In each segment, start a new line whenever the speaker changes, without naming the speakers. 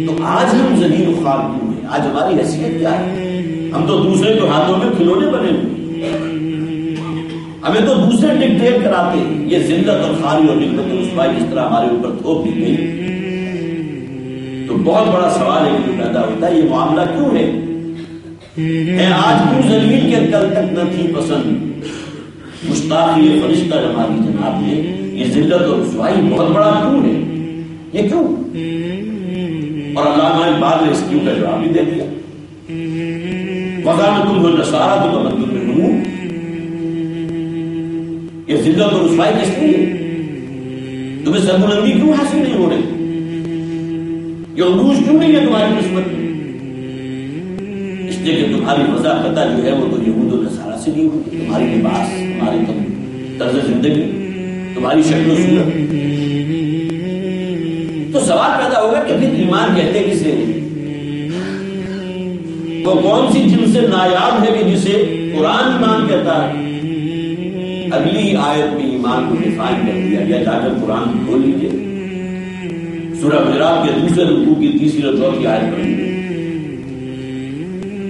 تو آج ہم ذلیل و خوار کیوں ہیں؟ آج ہماری حیثیت کیا ہے؟ ہم تو دوسرے کے ہاتھوں میں کھلونے بنے ہوئے، ہمیں تو دوسرے ڈکٹیٹ کراتے ہیں۔ یہ ذلت اور خواری اور نعمت و رسوائی جس طرح ہمارے اوپر تھوپ دی گئی، تو بہت بڑا سوال ہے کہ پیدا ہوتا ہے یہ معاملہ کیوں ہے؟ آج کیوں ذلیل کے کل تک نہ تھی پسند مشتاقی فرشتہ ہماری جناب نے؟ یہ ذلت اور رسوائی بہت بڑا کیوں ہے؟ یہ کیوں؟ اور علامہ اقبال نے اس کیوں کا جواب بھی دے دیا، وَقَالَتُمْ النَّصَارَىٰ تَتَمَدُّنَ مِنْهُ۔ یہ ذلت اور رسوائی کس لیے؟ تمہیں سربلندی کیوں حاصل نہیں ہو رہی؟ یہ عروج کیوں نہیں ہے تمہاری نسبت میں؟ اس لیے کہ تمہاری وضاحت جو ہے وہ تو یہود و نصارہ سے نہیں ہوگی، تمہاری لباس، تمہاری طرز زندگی، تمہاری شکل و صورت۔ تو سوال پیدا ہوگا کہ پھر ایمان کہتے کسے؟ وہ کون سی جن سے نایاب ہے کہ جسے قرآن ایمان کہتا ہے؟ اگلی آیت میں ایمان کو ڈیفائن کر دیا گیا، جا کر قرآن کھول لیجیے، سورہ حجرات کے دوسرے رکوع کی تیسری اور چوتھی آیت پڑھیے۔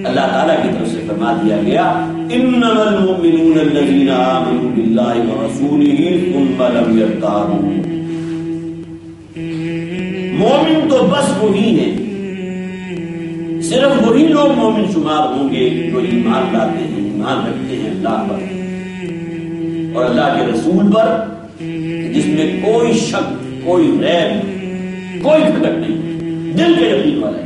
اللہ تعالیٰ کی طرف سے فرما دیا گیا انما المؤمنون الذین آمنوا باللہ ورسولہ ثم لم یرتابوا۔ مومن تو بس وہی ہیں، صرف وہی لوگ مومن شمار ہوں گے جو ایمان لاتے ہیں، ایمان رکھتے ہیں اللہ پر اور اللہ کے رسول پر، جس میں کوئی شک، کوئی ریب، کوئی فکر نہیں، دل کے یقین والا ہے۔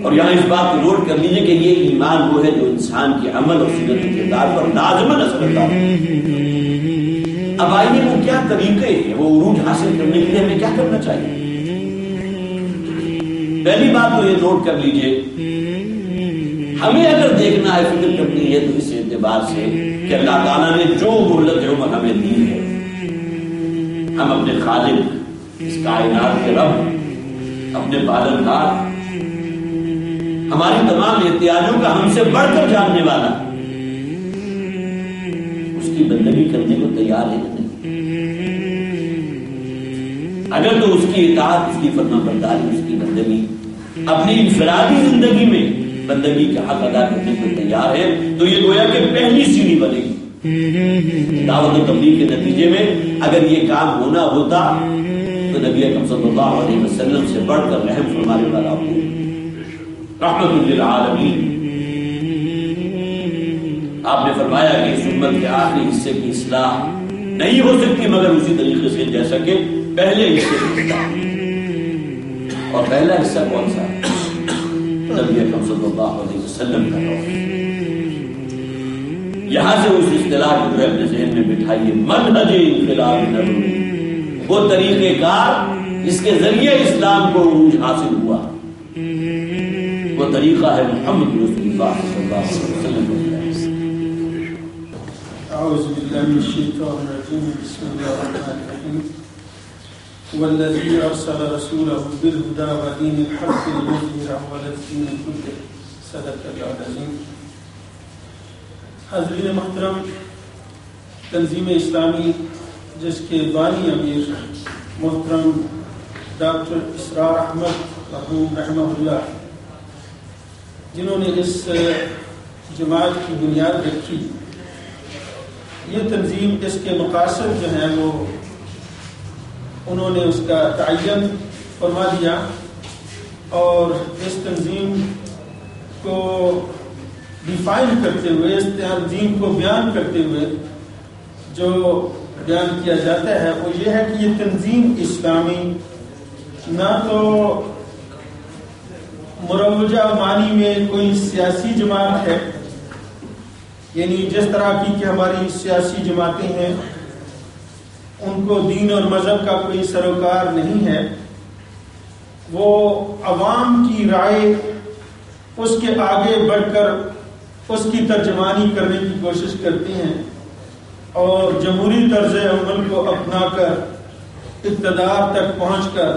اور یہاں اس بات کو نوٹ کر لیجیے کہ یہ ایمان وہ ہے جو انسان کے عمل اور سیرت و کردار پر لازماً اثر کرتا ہے۔ اب آئیے وہ کیا طریقے ہیں، وہ عروج حاصل کرنے کے لیے ہمیں کیا کرنا چاہیے؟ پہلی بات تو یہ نوٹ کر لیجیے، ہمیں اگر دیکھنا ہے، فکر کرنی ہے تو اس اعتبار سے کہ اللہ تعالیٰ نے جو مہلت عمر ہمیں دی ہے، ہم اپنے خالق، اس کائنات کے رب، اپنے پالنہار، ہماری تمام احتیاجوں کا ہم سے بڑھ کر جاننے والا، اس کی بندگی کرنے کو تیار ہے کہ نہیں؟ اگر تو اس کی اطاعت، اس کی فرما برداری، اس کی بندگی اپنی انفرادی زندگی میں بندگی کا حق ادا کرنے کو تیار ہے تو یہ گویا کہ پہلی سیڑھی بنے گی۔ دعوت و تبلیغ کے نتیجے میں اگر یہ کام ہونا ہوتا تو نبی اکرم صلی اللہ علیہ وسلم سے بڑھ کر رحم فرمانے والا ہوتا، رحمت للعالمین۔ آپ نے فرمایا کہ اس امت کے آخری حصے کی اصلاح نہیں ہو سکتی مگر اسی طریقے سے جیسا کہ پہلے حصے کی اصلاح۔ اور پہلا حصہ کون سا؟ نبی اکرم صلی اللہ علیہ وسلم کا دور۔ یہاں سے اس اصطلاح کو جو اپنے ذہن میں بٹھائیے، منہج انقلاب نبوی، وہ طریقہ کار جس کے ذریعے اسلام کو عروج حاصل ہوا، وہ طریقہ ہے محمد رسول اللہ صلی اللہ علیہ وسلم۔
اعوذ باللہ من الشیطان الرجیم، بسم اللہ الرحمن الرحیم۔ والذی ارسل رسولہ بالہدی ودین الحق لیظہرہ علی الدین کلہ، صدق اللہ العظیم۔ حاضرین محترم، تنظیم اسلامی جس کے بانی امیر محترم ڈاکٹر اسرار احمد مرحوم رحمہ اللہ، جنہوں نے اس جماعت کی بنیاد رکھی، یہ تنظیم اس کے مقاصد جو ہیں وہ انہوں نے اس کا تعین فرما دیا، اور اس تنظیم کو ڈیفائن کرتے ہوئے، اس تنظیم کو بیان کرتے ہوئے جو بیان کیا جاتا ہے وہ یہ ہے کہ یہ تنظیم اسلامی نہ تو مروجہ معنی میں کوئی سیاسی جماعت ہے، یعنی جس طرح کی کہ ہماری سیاسی جماعتیں ہیں ان کو دین اور مذہب کا کوئی سروکار نہیں ہے، وہ عوام کی رائے اس کے آگے بڑھ کر اس کی ترجمانی کرنے کی کوشش کرتے ہیں اور جمہوری طرز عمل کو اپنا کر اقتدار تک پہنچ کر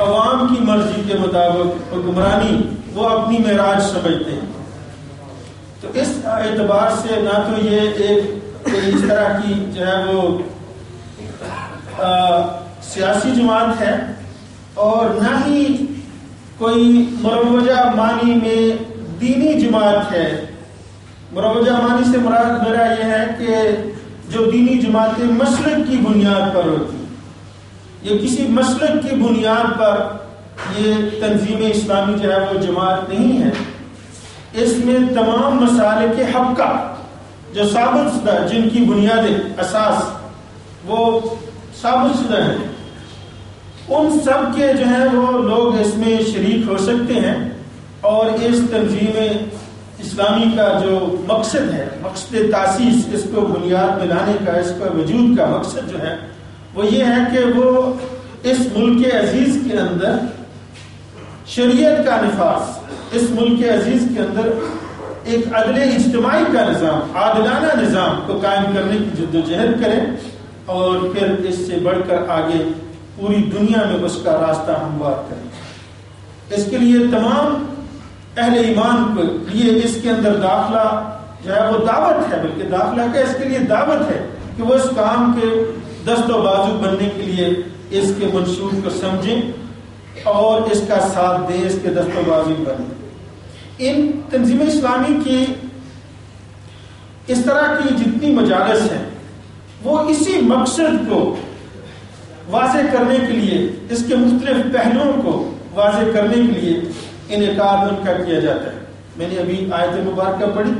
عوام کی مرضی کے مطابق حکمرانی وہ اپنی معراج سمجھتے ہیں۔ تو اس اعتبار سے نہ تو یہ ایک اس طرح کی جو ہے وہ سیاسی جماعت ہے اور نہ ہی کوئی مروجہ معنی میں دینی جماعت ہے. مروجہ معنی سے مراد میرا یہ ہے کہ جو دینی جماعتیں مسلک کی بنیاد پر ہوتی ہیں، یہ کسی مسلک کی بنیاد پر یہ تنظیم اسلامی جو ہے وہ جماعت نہیں ہے. اس میں تمام مسالک حقہ جو ثابت شدہ، جن کی بنیادیں اساس وہ ثابت شدہ ہیں، ان سب کے جو ہیں وہ لوگ اس میں شریک ہو سکتے ہیں. اور اس تنظیم اسلامی کا جو مقصد ہے، مقصد تاسیس، اس کو بنیاد میں لانے کا، اس کا وجود کا مقصد جو ہے وہ یہ ہے کہ وہ اس ملک عزیز کے اندر شریعت کا نفاذ، اس ملک عزیز کے اندر ایک عدل اجتماعی کا نظام، عادلانہ نظام کو قائم کرنے کی جدوجہد کرے اور پھر اس سے بڑھ کر آگے پوری دنیا میں اس کا راستہ ہموار کرے. اس کے لیے تمام اہل ایمان کے لیے اس کے اندر داخلہ جو ہے وہ دعوت ہے، بلکہ داخلہ کا اس کے لیے دعوت ہے کہ وہ اس کام کے دست و بازو بننے کے لیے اس کے منشور کو سمجھیں اور اس کا ساتھ دیں، اس کے دست و بازو بنیں. ان تنظیم اسلامی کی اس طرح کی جتنی مجالس ہیں وہ اسی مقصد کو واضح کرنے کے لیے، اس کے مختلف پہلوؤں کو واضح کرنے کے لیے انعقاد ان کا کیا جاتا ہے. میں نے ابھی آیت مبارکہ پڑھی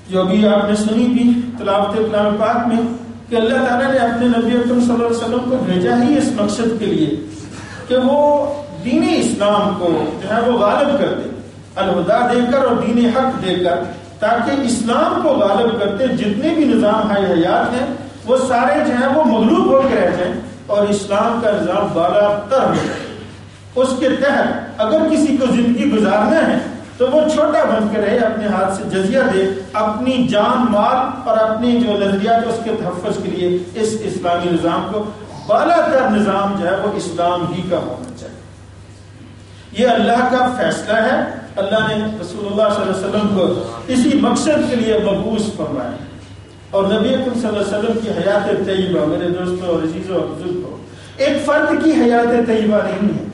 جو ابھی آپ نے سنی بھی تلاوت کلام پاک میں، کہ اللہ تعالیٰ نے اپنے نبی اکرم صلی اللہ علیہ وسلم کو بھیجا ہی اس مقصد کے لیے کہ وہ دین اسلام کو جو ہے وہ غالب کر دے، الہدا دے کر اور دین حق دے کر، تاکہ اسلام کو غالب کرتے جتنے بھی نظام حیات ہیں وہ سارے جو ہیں وہ مغلوب ہو کے رہ جائیں اور اسلام کا نظام بالا تر ہو جائے. اس کے تحت اگر کسی کو زندگی گزارنا ہے تو وہ چھوٹا بن کے رہے، اپنے ہاتھ سے جزیہ دے، اپنی جان مال اور اپنی جو نظریات اس کے تحفظ کے لیے اس اسلامی نظام کو بالا تر نظام جو ہے وہ اسلام ہی کا ہونا چاہیے. یہ اللہ کا فیصلہ ہے. اللہ نے رسول اللہ صلی اللہ علیہ وسلم کو اسی مقصد کے لیے مبعوث فرمایا. اور نبی اکرم صلی اللہ علیہ وسلم کی حیات طیبہ، میرے دوستوں اور عزیزوں اور بزرگوں، ایک فرد کی حیات طیبہ نہیں ہے.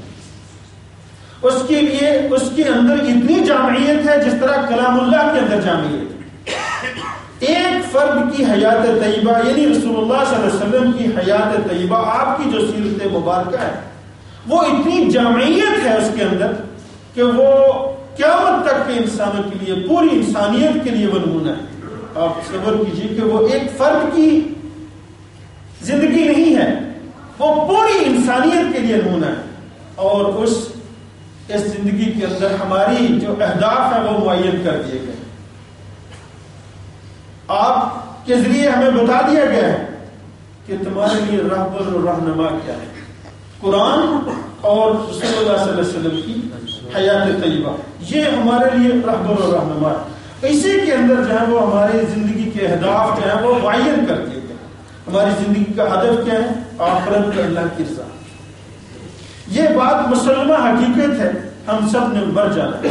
اس کے لیے اس کے اندر اتنی جامعیت ہے جس طرح کلام اللہ کے اندر جامعیت ہے. ایک فرد کی حیات طیبہ یعنی رسول اللہ صلی اللہ علیہ وسلم کی حیات طیبہ، آپ کی جو سیرت مبارکہ ہے، وہ اتنی جامعیت ہے اس کے اندر کہ وہ قیامت تک کے انسانوں کے لیے، پوری انسانیت کے لیے وہ نمونہ ہے. آپ تصور کیجیے کہ وہ ایک فرد کی زندگی نہیں ہے، وہ پوری انسانیت کے لیے نمونہ ہے. اور اس زندگی کے اندر ہماری جو اہداف ہیں وہ معین کر دیے گئے. آپ کے ذریعے ہمیں بتا دیا گیا ہے کہ تمہارے لیے رہبر اور رہنما کیا ہے. قرآن اور رسول اللہ صلی اللہ علیہ وسلم کی حیات طیبہ یہ ہمارے لیے رہبر اور رہنما ہے. اسی کے اندر جو ہے وہ ہماری زندگی کے اہداف جو ہیں وہ معین کر دیے گئے. ہماری زندگی کا ہدف کیا ہے؟ آخرت میں اللہ کی رضا. یہ بات مسلمہ حقیقت ہے، ہم سب نے مر جانا ہے.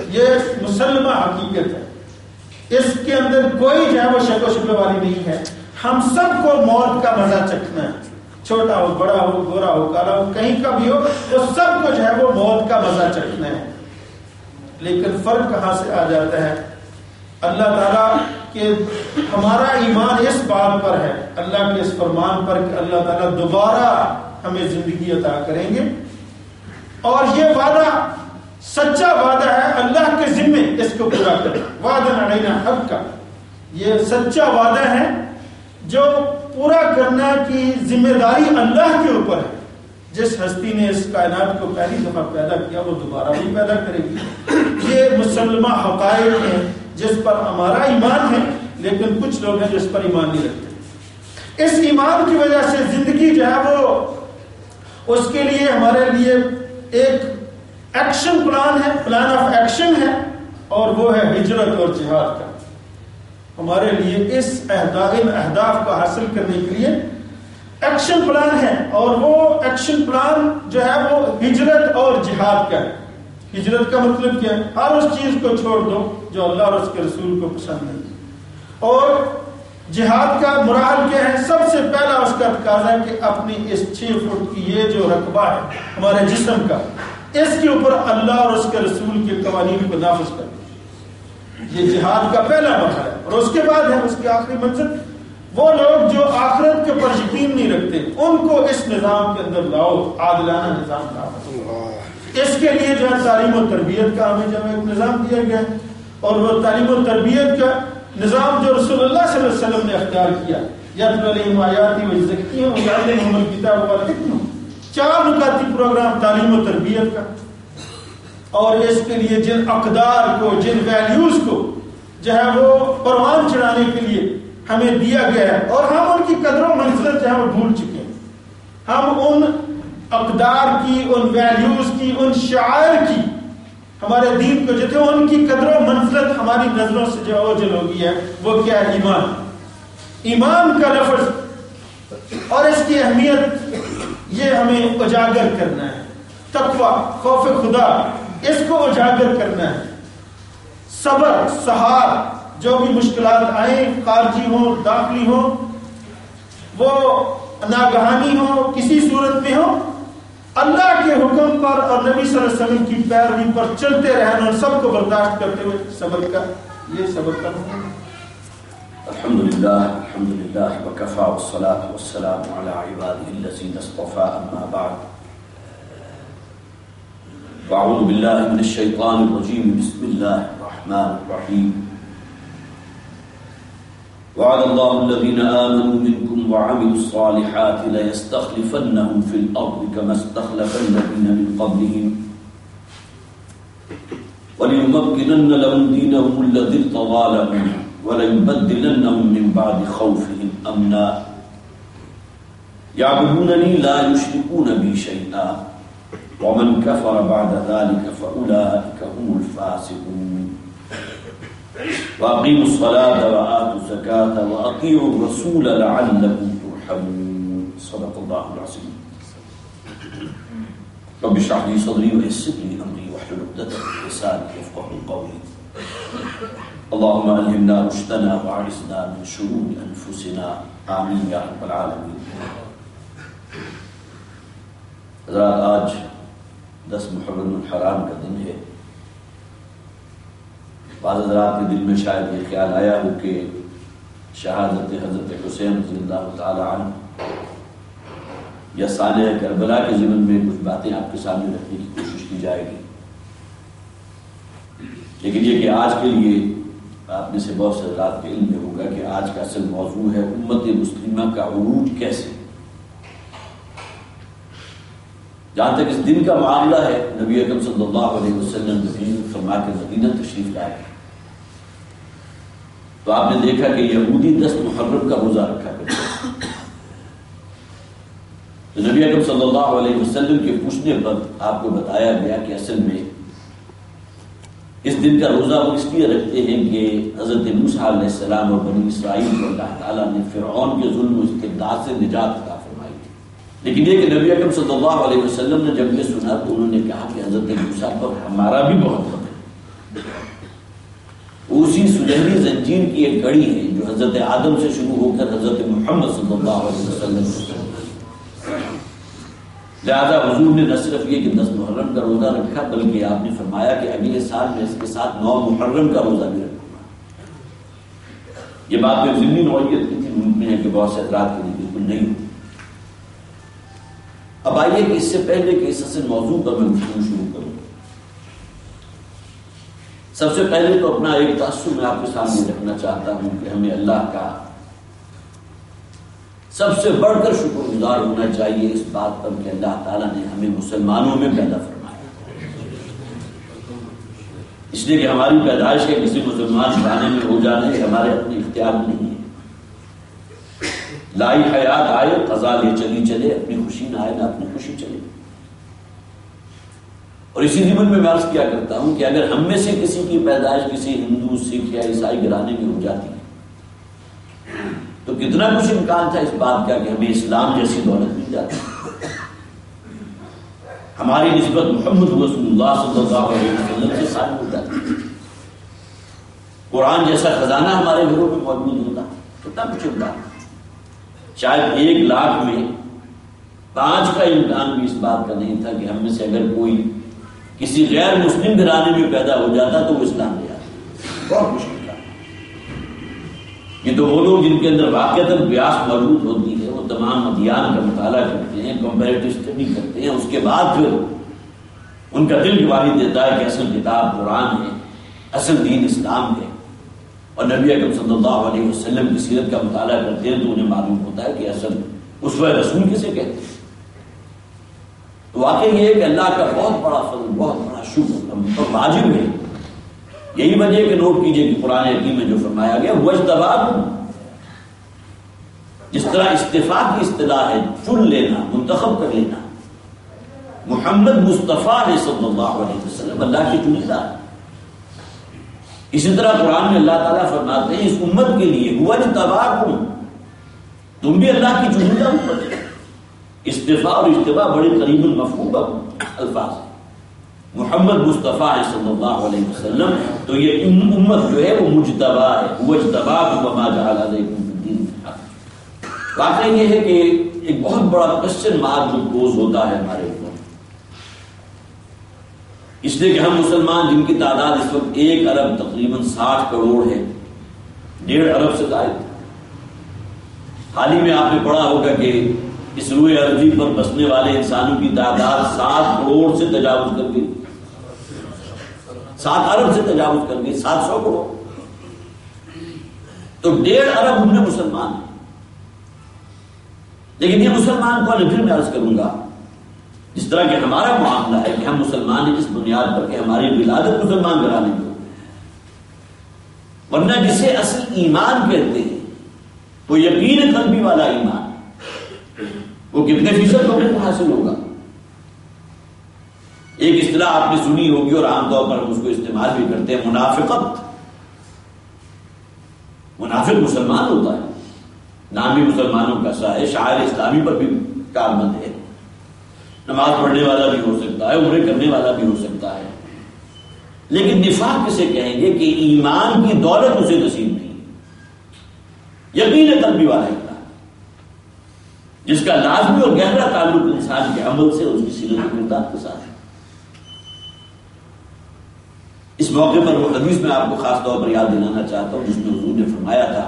یہ مسلمہ حقیقت ہے، اس کے اندر کوئی جو ہے وہ شک و شبہ والی نہیں ہے. ہم سب کو موت کا مزہ چکھنا ہے، چھوٹا ہو، بڑا ہو، گورا ہو، کالا ہو، کہیں کا بھی ہو، وہ سب کو جو ہے وہ موت کا مزہ چکھنا ہے. لیکن فرق کہاں سے آ جاتا ہے؟ اللہ تعالیٰ کہ ہمارا ایمان اس بات پر ہے، اللہ کے اس فرمان پر کہ اللہ تعالیٰ دوبارہ ہمیں زندگی عطا کریں گے. اور یہ وعدہ سچا وعدہ ہے اللہ کے ذمے، اس کو پورا کریں. وعدہ علینا حق کا، یہ سچا وعدہ ہے جو پورا کرنا کی ذمہ داری اللہ کے اوپر ہے. جس ہستی نے اس کائنات کو پہلی دفعہ پیدا کیا وہ دوبارہ بھی پیدا کرے گی. یہ مسلمہ حقائق ہیں جس پر ہمارا ایمان ہے، لیکن کچھ لوگ ہیں جس پر ایمان نہیں رکھتے. اس ایمان کی وجہ سے زندگی جو ہے وہ اس کے لیے ہمارے لیے ایک ایکشن پلان ہے، پلان آف ایکشن ہے، اور وہ ہے ہجرت اور جہاد کا. ہمارے لیے اس اہداف کو حاصل کرنے کے لیے ایکشن پلان ہے، اور وہ ایکشن پلان جو ہے وہ ہجرت اور جہاد کا ہے. ہجرت کا مطلب کیا ہے؟ ہر اس چیز کو چھوڑ دو جو اللہ اور اس کے رسول کو پسند نہیں. اور جہاد کا مراحل کیا ہے؟ سب سے پہلا اس کا تقاضا ہے کہ اپنی اس 6 فٹ کی یہ جو رقبہ ہے ہمارے جسم کا، اس کے اوپر اللہ اور اس کے رسول کے قوانین کو نافذ کرنا، یہ جہاد کا پہلا مرحلہ ہے۔ اور اس کے بعد ہے اس کی آخری منزل، وہ لوگ جو آخرت کے اوپر یقین نہیں رکھتے ان کو اس نظام کے اندر لاؤ، عادلانہ نظام لاؤ۔ اس کے لیے جو ہے تعلیم و تربیت کا ہمیں جب ایک نظام دیا گیا ہے، اور وہ تعلیم و تربیت کا نظام جو رسول اللہ صلی اللہ علیہ وسلم نے اختیار کیا، یتلو علیہم آیاتی ویزکیہم ویعلمہم الکتاب والحکمہ، 4 نکاتی پروگرام تعلیم و تربیت کا، اور اس کے لیے جن اقدار کو، جن ویلیوز کو جو ہے وہ پروان چڑھانے کے لیے ہمیں دیا گیا ہے، اور ہم ان کی قدر و منزلت جو ہے وہ بھول چکے ہیں۔ ہم ان اقدار کی، ان ویلیوز کی، ان شعائر کی، ہمارے دین کو جو تھے ان کی قدر و منزلت ہماری نظروں سے جو اوجھل ہو گئی ہے۔ وہ کیا ہے؟ ایمان، ایمان کا لفظ اور اس کی اہمیت یہ ہمیں اجاگر کرنا ہے۔ تقوی، خوف خدا، اس کو اجاگر کرنا ہے۔ صبر، سہار، جو بھی مشکلات آئیں، خارجی ہوں، داخلی ہوں، وہ ناگہانی ہو، کسی صورت میں ہو، اللہ کے حکم پر اور نبی صلی اللہ علیہ وسلم کی پیروی پر چلتے رہنا اور سب کو برداشت کرتے ہوئے صبر کا، یہ صبر کا حکم ہے۔
الحمدللہ وکفى والصلاة والسلام على عباده الذين اصطفى، اما بعد فاعوذ باللہ من الشیطان الرجیم، بسم اللہ الرحمن الرحیم۔ وعد اللہ الذین آمنوا منکم وعملوا الصالحات لیستخلفنہم فی الارض کما استخلف الذین من قبلہم وليمكنن لهم دينهم الذي ارتضى لهم وليبدلنهم من بعد خوفهم امنا يعبدونني لا يشركون بي شيئا ومن كفر بعد ذلك فاولئك هم الفاسقون واقيموا الصلاة وآتوا الزكاة واطيعوا الرسول لعلكم ترحمون، صدق الله العظيم۔ رب اشرح لي صدري ويسر لي امري واحلل عقدة من لساني يفقهوا قولي، اللهم الهمنا رشدنا واعصمنا من شرور انفسنا، آمین یا رب العالمین۔ حضرات، آج 10 محرم الحرام کا دن ہے۔ بعض حضرات کے دل میں شاید یہ خیال آیا ہو کہ شہادت حضرت حسین رضی اللہ تعالی عنہ یا سانحہ کربلا کے ضمن میں کچھ باتیں آپ کے سامنے رکھنے کی کوشش کی جائے گی، لیکن یہ کہ آج کے لیے آپ میں سے بہت سے حضرات کے علم میں ہوگا کہ آج کا اصل موضوع ہے امت مسلمہ کا عروج کیسے۔ جہاں تک اس دن کا معاملہ ہے، نبی اکرم صلی اللہ علیہ وسلم تشریف فرما کے مدینہ تشریف لائے تو آپ نے دیکھا کہ یہودی 10 محرم کا روزہ رکھا کرتے ہیں۔ تو نبی اکرم صلی اللہ علیہ وسلم کے پوچھنے پر آپ کو بتایا گیا کہ اصل میں اس دن کا روزہ وہ اس لیے رکھتے ہیں کہ حضرت موسیٰ علیہ السلام اور بنی اسرائیل کو اللہ تعالیٰ نے فرعون کے ظلم و استبداد سے نجات عطا فرمائی تھی۔ لیکن یہ کہ نبی اکرم صلی اللہ علیہ وسلم نے جب یہ سنا تو انہوں نے کہا کہ حضرت موسیٰ پر ہمارا بھی بہت حق ہے۔ اسی سنہری زنجیر کی ایک کڑی ہے جو حضرت آدم سے شروع ہو کر حضرت محمد صلی اللہ علیہ وسلم، لہذا حضور نے نہ صرف یہ کہ 10 محرم کا روزہ رکھا بلکہ آپ نے فرمایا کہ اگلے سال میں اس کے ساتھ 9 محرم کا روزہ بھی رکھوں گا۔ یہ بات میں ضمنی نوعیت کی تھی، ممکن ہے کہ بہت سے حضرات کے لیے بالکل نہیں ہو۔ اب آئیے کہ اس سے پہلے کہ اس اصل موضوع پر میں گفتگو شروع کروں، سب سے پہلے تو اپنا ایک تاثر میں آپ کے سامنے رکھنا چاہتا ہوں کہ ہمیں اللہ کا سب سے بڑھ کر شکر گزار ہونا چاہیے اس بات پر کہ اللہ تعالیٰ نے ہمیں مسلمانوں میں پیدا فرمایا، اس لیے کہ ہماری پیدائش کے کسی مسلمان خانے میں ہو جانا ہے ہمارے اپنے اختیار میں نہیں ہے۔ لائی حیات آئے قضا لے چلی چلے، اپنی خوشی نہ آئے نہ اپنی خوشی چلے۔ اور اسی ضمن میں عرض کیا کرتا ہوں کہ اگر ہم میں سے کسی کی پیدائش کسی ہندو، سکھ یا عیسائی گھرانے میں ہو جاتی ہے تو کتنا کچھ امکان تھا اس بات کا کہ ہمیں اسلام جیسی دولت مل جاتی، ہماری نسبت محمد رسول اللہ صلی اللہ علیہ وسلم سے ثابت ہو جاتی، قرآن جیسا خزانہ ہمارے گھروں میں موجود ہوتا، کتنا کچھ امکان تھا. شاید 1 لاکھ میں 5 کا امکان بھی اس بات کا نہیں تھا کہ ہم میں سے اگر کوئی کسی غیر مسلم گھرانے میں پیدا ہو جاتا تو وہ اسلام لے آتا. بہت مشکل تھا. یہ تو وہ لوگ جن کے اندر واقعتاً قیاس موجود ہوتی ہے، وہ تمام ادیان کا مطالعہ کرتے ہیں، کمپیریٹو اسٹڈی کرتے ہیں، اس کے بعد پھر ان کا دل گواہی دیتا ہے کہ اصل کتاب قرآن ہے، اصل دین اسلام ہے. اور نبی اکرم صلی اللہ علیہ وسلم کی سیرت کا مطالعہ کرتے ہیں تو انہیں معلوم ہوتا ہے کہ اصل اسوہ رسول کسے کہتے ہیں. تو واقعی یہ ہے کہ اللہ کا بہت بڑا فضل، بہت بڑا شکر ہم پر واجب ہے. یہی وجہ ہے کہ نوٹ کیجئے کہ قرآن حکیم میں جو فرمایا گیا وَاجْتَبَاكُمْ، جس طرح استفاء کی اصطلاح ہے چن لینا، منتخب کر لینا. محمد مصطفیٰ ہے صلی اللہ علیہ وسلم اللہ کی چنیدہ. اسی طرح قرآن میں اللہ تعالیٰ فرماتے ہیں اس امت کے لیے وَاجْتَبَاكُمْ، تم بھی اللہ کی چنیدہ امت ہے. استفاء اور اجتباء بڑے قریب المفہوم الفاظ ہیں. محمد مصطفیٰ ہے صلی اللہ علیہ وسلم، تو یہ امت جو ہے وہ مجتبیٰ ہے. وَاجْتَبَاكُمْ وَمَا جَعَلَ عَلَيْكُمْ فِي الدِّينِ مِنْ حَرَجٍ. واقعی یہ ہے کہ ایک بہت بڑا کوسچن مارک جو پوز ہوتا ہے ہمارے اوپر، اس لیے کہ ہم مسلمان جن کی تعداد اس وقت 1 ارب تقریباً 60 کروڑ ہے، 1.5 ارب سے زائد. حال ہی میں آپ نے پڑھا ہوگا کہ اس روئے ارضی پر بسنے والے انسانوں کی تعداد 7 کروڑ سے تجاوز کر گئی، 7 ارب سے تجاوز کر گئی، 700 کروڑ. تو 1.5 ارب ہم نے مسلمان ہیں. لیکن یہ مسلمان کون ہے؟ پھر میں عرض کروں گا جس طرح کہ ہمارا معاملہ ہے کہ ہم مسلمان ہیں اس بنیاد پر کہ ہماری ولادت مسلمان گھرانے میں ہو، ورنہ جسے اصل ایمان کہتے ہیں وہ یقین قلبی والا ایمان، وہ کتنے فیصد لوگوں کو حاصل ہوگا؟ ایک اصطلاح آپ نے سنی ہوگی اور عام طور پر ہم اس کو استعمال بھی کرتے ہیں، منافقت. منافق مسلمان ہوتا ہے، نام بھی مسلمانوں کا سا ہے، شاعر اسلامی پر بھی کاربند ہے، نماز پڑھنے والا بھی ہو سکتا ہے، عمرے کرنے والا بھی ہو سکتا ہے. لیکن نفاق کسے کہیں گے کہ ایمان کی دولت اسے نصیب نہیں، یقین قلبی والا ہے جس کا لازمی اور گہرا تعلق انسان کے عمل سے، اس کی سیرت کردار کے ساتھ ہے. اس موقع پر وہ حدیث میں آپ کو خاص طور پر یاد دلانا چاہتا ہوں جس میں حضور نے فرمایا تھا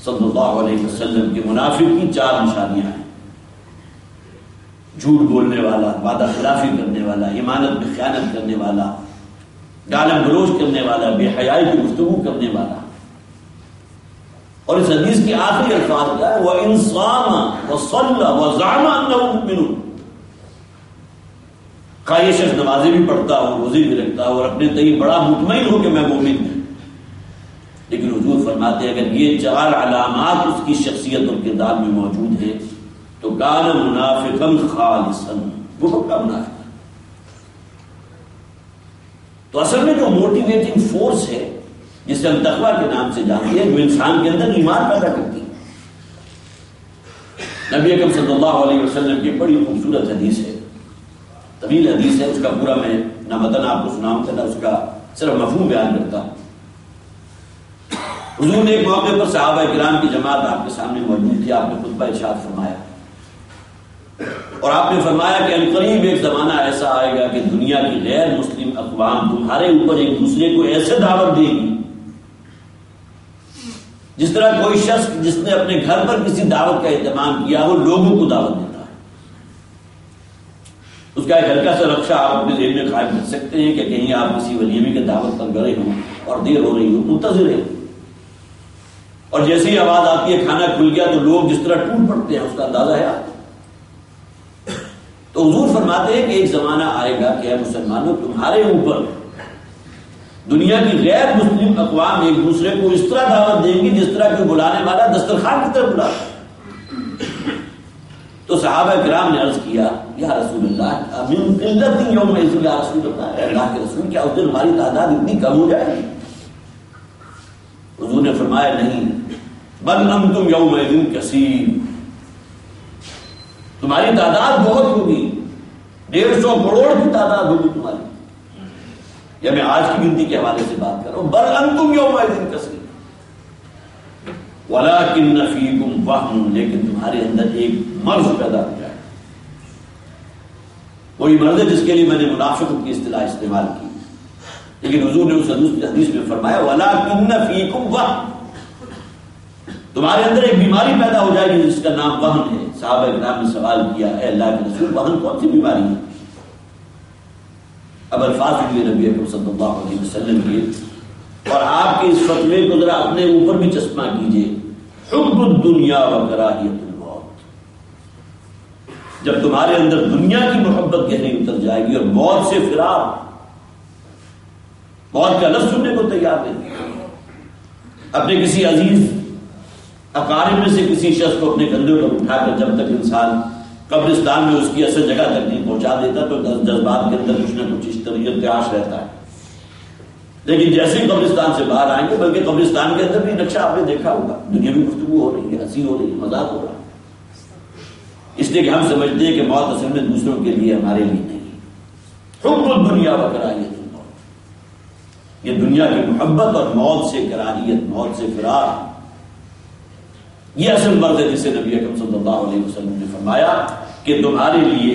صلی اللہ علیہ وسلم کہ منافق کی 4 نشانیاں ہیں: جھوٹ بولنے والا، وعدہ خلافی کرنے والا، امانت میں خیانت کرنے والا، گالم گلوچ کرنے والا، بے حیائی کی گفتگو کرنے والا. اور اس حدیث کے آخری الفاظ کیا ہے؟ وَإِن صَامَ وَصَلَّى وَزَعَمَ أَنَّهُ مُؤْمِنٌ. خواہ یہ شخص نمازیں بھی پڑھتا ہو، روزے بھی رکھتا ہو اور اپنے تئیں بڑا مطمئن ہو کہ میں مومن ہوں، لیکن حضور فرماتے ہیں اگر یہ 4 علامات اس کی شخصیت اور کردار میں موجود ہے تو کان منافقا خالصا، وہ پکا منافق. تو اصل میں جو موٹیویٹنگ فورس ہے جسے ہم تقویٰ کے نام سے جانتے ہیں، جو انسان کے اندر ایمان پیدا کرتی ہے، نبی اکرم صلی اللہ علیہ وسلم کی بڑی خوبصورت حدیث ہے، طویل حدیث ہے، اس کا پورا میں نہ متن آپ کو سناؤں گا نہ اس کا صرف مفہوم بیان کرتا ہوں. حضور نے ایک موقع پر صحابہ کرام کی جماعت آپ کے سامنے موجود تھی، آپ نے خطبہ ارشاد فرمایا اور آپ نے فرمایا کہ عنقریب ایک زمانہ ایسا آئے گا کہ دنیا کی غیر مسلم اقوام تمہارے اوپر ایک دوسرے کو ایسے دعوت دے گی جس طرح کوئی شخص جس نے اپنے گھر پر کسی دعوت کا اہتمام کیا وہ لوگوں کو دعوت دیتا ہے. اس کا ایک ہلکا سا نقشہ آپ اپنے ذہن میں قائم کر سکتے ہیں کہ کہیں آپ کسی ولیمے کے دعوت پر گئے ہوں اور دیر ہو رہی ہو، منتظر ہے، اور جیسے ہی آواز آتی ہے کھانا کھل گیا تو لوگ جس طرح ٹوٹ پڑتے ہیں اس کا اندازہ ہے آپ. تو حضور فرماتے ہیں کہ ایک زمانہ آئے گا کہ اے مسلمانوں تمہارے اوپر دنیا کی غیر مسلم اقوام ایک دوسرے کو اس طرح دعوت دیں گی جس طرح کہ بلانے والا دسترخوان کی طرف بلاتا. تو صحابہ کرام نے عرض کیا یا رسول اللہ من قلت یومئذ، یا رسول اللہ، اللہ کے رسول کیا اس دن ہماری تعداد اتنی کم ہو جائے گی؟ حضور نے فرمایا نہیں، بل انتم یومئذ کثیر، تمہاری تعداد بہت ہوگی، 150 کروڑ کی تعداد ہوگی تمہاری. یا میں آج کی گنتی کے حوالے سے بات کر رہا ہوں، بل انتم یومئذ کثیر، وَلَٰكِنَّ فِيكُمْ وَهْنٌ، لیکن تمہارے اندر ایک مرض پیدا ہو جائے. وہی مرض ہے جس کے لیے میں نے منافقت کی اصطلاح استعمال کی، لیکن حضور نے اس حدیث میں فرمایا وَلَٰكِنَّ فِيكُمْ وَهْنٌ، تمہارے اندر ایک بیماری پیدا ہو جائے گی جس کا نام وہن ہے. صحابہ کرام نے سوال کیا اے اللہ کے رسول وہن کون سی بیماری ہے؟ اب الفاظ ہوئے نبی اکرم صلی اللہ علیہ وسلم کے، اور آپ کے اس فتوے کو ذرا اپنے اوپر بھی چشمہ کیجئے. حب الدنیا و کراہیت الموت، جب تمہارے اندر دنیا کی محبت گہری اتر جائے گی اور موت سے فرار، موت کا لفظ سننے کو تیار نہیں، اپنے کسی عزیز اقارب میں سے کسی شخص کو اپنے کندھے پر اٹھا کر جب تک انسان قبرستان میں اس کی اصل جگہ تک نہیں پہنچا دیتا تو جذبات کے اندر کچھ نہ کچھ اس طرح ارتعاش رہتا ہے. لیکن جیسے ہی قبرستان سے باہر آئیں گے، بلکہ قبرستان کے اندر بھی نقشہ آپ نے دیکھا ہوگا، دنیاوی گفتگو ہو رہی ہے، ہنسی ہو رہی ہے، مذاق ہو رہا ہے، اس لیے کہ ہم سمجھتے ہیں کہ موت اصل میں دوسروں کے لیے، ہمارے لیے نہیں. حب الدنیا و کراہیت الموت، یہ دنیا کی محبت اور موت سے کراہیت، موت سے فرار، یہ اصل مرض ہے جسے نبی اکرم صلی اللہ علیہ وسلم نے فرمایا کہ تمہارے لیے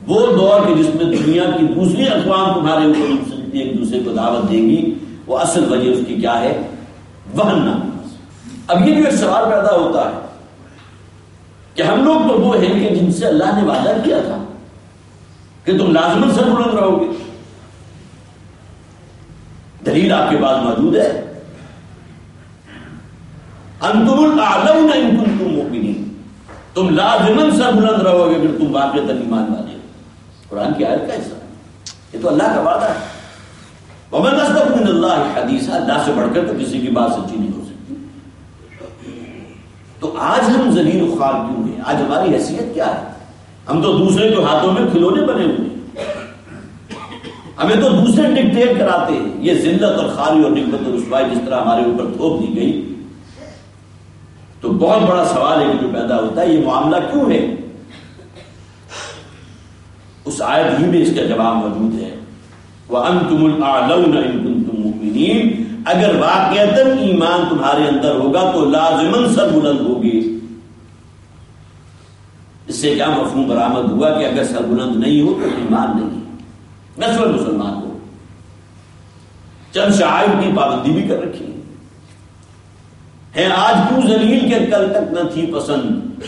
وہ دور کے جس میں دنیا کی دوسری اقوام تمہارے اوپر ایک دوسرے کو دعوت دے گی، وہ اصل وجہ اس کی کیا ہے؟ وہن نام. اب یہ جو ایک سوال پیدا ہوتا ہے کہ ہم لوگ تو وہ ہیں کہ جن سے اللہ نے وعدہ کیا تھا کہ تم لازماً سر بلند رہو گے. دلیل آپ کے پاس موجود ہے، انتم الاعلون ان کنتم مؤمنین، تم لازماً سر بلند رہو گے اگر تم واقعتاً ایمان والے ہو. قرآن کی آیت کا حصہ ہے، یہ تو اللہ کا وعدہ ہے. ومن اصدق من اللہ حدیثا، اللہ سے بڑھ کر تو کسی کی بات سچی نہیں ہو سکتی. تو آج ہم ذلیل و خوار کیوں ہیں؟ آج ہماری حیثیت کیا ہے؟ ہم تو دوسرے کے ہاتھوں میں کھلونے بنے ہوئے ہیں، ہمیں تو دوسرے ڈکٹیٹ کراتے ہیں. یہ ذلت اور خواری اور نکبت اور رسوائی جس طرح ہمارے اوپر تھوپ دی گئی، تو بہت بڑا سوال ہے کہ جو پیدا ہوتا ہے یہ معاملہ کیوں ہے؟ اس آیت ہی میں اس کا جواب موجود ہے، وَأَنْتُمُ الْأَعْلَوْنَ إِن كُنتُم مُؤْمِنِينَ، اگر واقعتاً ایمان تمہارے اندر ہوگا تو لازماً سر بلند ہوگی. اس سے کیا مفہوم برآمد ہوا کہ اگر سر بلند نہیں ہو تو ایمان نہیں. نسل مسلمان ہو، چند شعائر کی پابندی بھی کر رکھی ہے، آج کیوں ذلیل کے کل تک نہ تھی پسند.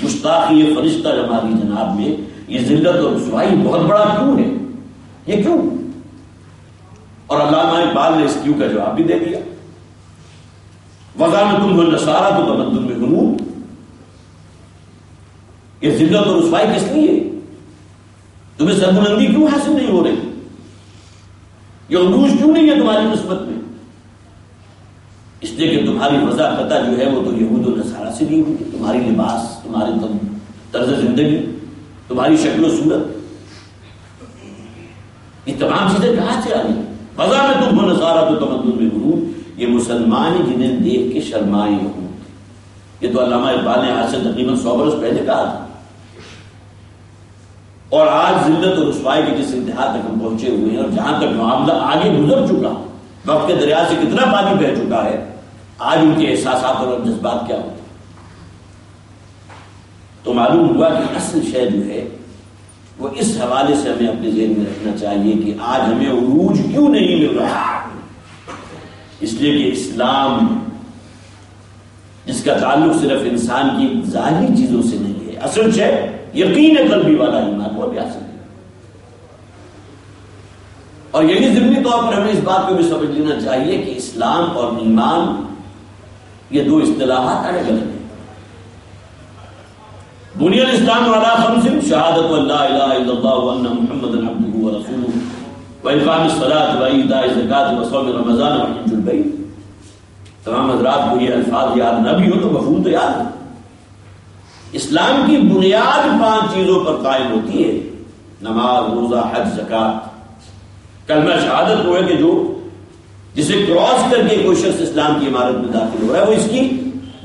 گستاخی فرشتہ ہماری جناب میں یہ ذلت اور رسوائی بہت بڑا کیوں ہے؟ یہ کیوں؟ اور علامہ اقبال نے اس کیوں کا جواب بھی دے دیا، وَظَانَتُمْ النَّصَارَىٰ تو تمدن میں غنود. یہ ذلت اور رسوائی کس لیے؟ تمہیں سربلندی کیوں حاصل نہیں ہو رہی؟ یہ عروج کیوں نہیں ہے تمہاری نسبت میں؟ اس لیے کہ تمہاری وضاحت جو ہے وہ تو یہود و نصارہ سے نہیں ہوئی. تمہاری لباس، تمہاری طرز زندگی، تمہاری شکل و صورت، یہ تمام چیزیں کہاں سے آئی؟ فضا میں تم نصارہ تو تمدن میں غرور، یہ مسلمان ہی جنہیں دیکھ کے شرمائے یہود. یہ تو علامہ اقبال نے آج سے تقریباً 100 برس پہلے کہا تھا. اور آج ذلت اور رسوائی کے جس انتہا تک ہم پہنچے ہوئے ہیں اور جہاں تک معاملہ آگے گزر چکا، وقت کے دریا سے کتنا پانی بہ چکا ہے، آج ان کے احساسات اور جذبات کیا ہوتے ہیں. تو معلوم ہوا کہ اصل شے جو ہے وہ اس حوالے سے ہمیں اپنے ذہن میں رکھنا چاہیے کہ آج ہمیں عروج کیوں نہیں مل رہا. اس لیے کہ اسلام جس کا تعلق صرف انسان کی ظاہری چیزوں سے نہیں ہے، اصل شے یقین قلبی والا ایمان وہ بھی حاصل ہے. اور یہی ضمنی طور پر ہمیں اس بات کو بھی سمجھ لینا چاہیے کہ اسلام اور ایمان یہ دو اصطلاحات الگ الگ ہیں. بنی الاسلام علی خمس، شہادت ان لا الہ الا اللہ وان محمدا عبدہ ورسولہ واقام الصلاۃ وایتاء الزکاۃ وصوم رمضان وحج البیت. تمام حضرات کو یہ الفاظ یاد نہ بھی ہو تو مفہوم تو یاد ہے. اسلام کی بنیاد 5 چیزوں پر قائم ہوتی ہے، نماز، روزہ، حج، زکات. کلمہ شہادت وہ ہے کہ جو جسے کراس کر کے کوئی شخص اسلام کی عمارت میں داخل ہو رہا ہے، وہ اس کی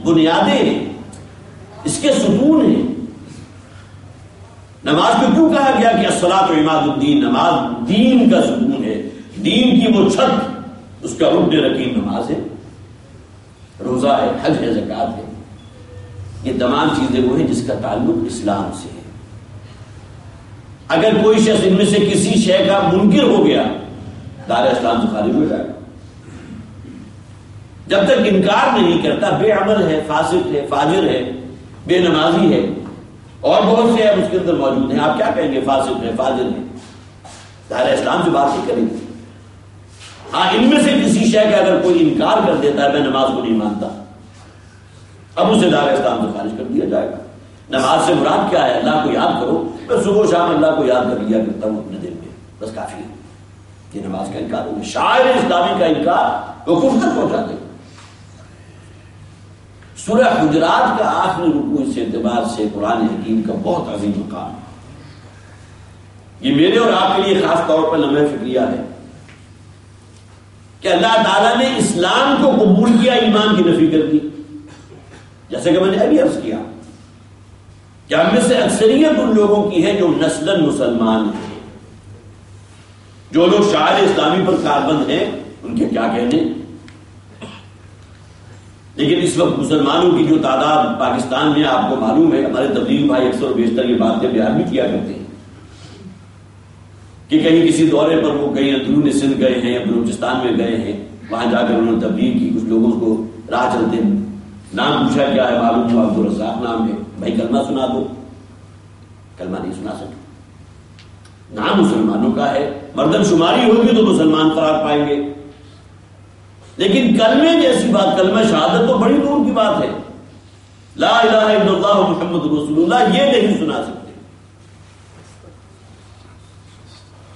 بنیادیں ہیں، اس کے ستون ہیں. نماز کو کیوں کہا گیا کہ الصلاۃ عماد الدین، نماز دین کا ستون ہے، دین کی وہ چھت، اس کا رکن رکین نماز ہے. روزہ روزہ ہے، حج ہے، زکوٰۃ ہے، یہ تمام چیزیں وہ ہیں جس کا تعلق اسلام سے ہے۔ اگر کوئی شخص ان میں سے کسی شے کا منکر ہو گیا دار اسلام سے خارج ہو جائے گا۔ جب تک انکار نہیں کرتا، بے عمل ہے، فاسق ہے، فاجر ہے، بے نمازی ہے، اور بہت سے ہیں اس کے اندر موجود ہیں، آپ کیا کہیں گے؟ فاسق ہے، فاجر ہے، دار اسلام سے بات نہیں کریں گے۔ ہاں ان میں سے کسی شے کا اگر کوئی انکار کر دیتا ہے، میں نماز کو نہیں مانتا، اب اسے دار اسلام سے خارج کر دیا جائے گا۔ نماز سے مراد کیا ہے؟ اللہ کو یاد کرو، میں صبح و شام اللہ کو یاد کر لیا کرتا ہوں اپنے دل میں، بس کافی ہے۔ یہ نماز کا انکار ہوگا۔ شاعر اسلامی کا انکار وہ کفر تک پہنچا دے گا۔ سورہ حجرات کا آخری رکوع اس اعتبار سے قرآن حکیم کا بہت عظیم مقام ہے۔ یہ میرے اور آپ کے لیے خاص طور پر لمحہ فکریہ ہے کہ اللہ تعالیٰ نے اسلام کو قبول کیا، ایمان کی نفی کر دی۔ جیسے کہ میں نے ابھی عرض کیا کہ ہم میں سے اکثریت ان لوگوں کی ہے جو نسلاً مسلمان ہیں۔ جو لوگ شاعر اسلامی پر کاربند ہیں ان کے کیا کہنے، لیکن اس وقت مسلمانوں کی جو تعداد پاکستان میں آپ کو معلوم ہے، ہمارے تبلیغی بھائی اکثر و بیشتر یہ باتیں بیان بھی کیا کرتے ہیں کہ کہیں کسی دورے پر وہ کہیں اندرون سندھ گئے ہیں یا بلوچستان میں گئے ہیں، وہاں جا کر انہوں نے تبلیغ کی، کچھ لوگوں کو راہ چلتے ہیں نام پوچھا کیا ہے، معلوم ہوا عبدالرزاق نام ہے، بھائی کلمہ سنا دو، کلمہ نہیں سنا سکتے۔ نام مسلمانوں کا ہے، مردم شماری ہوگی تو مسلمان قرار پائیں گے، لیکن کلمے جیسی بات، کلمہ شہادت تو بڑی دور کی بات ہے، لا الہ الا اللہ محمد رسول اللہ، یہ نہیں سنا سکتے۔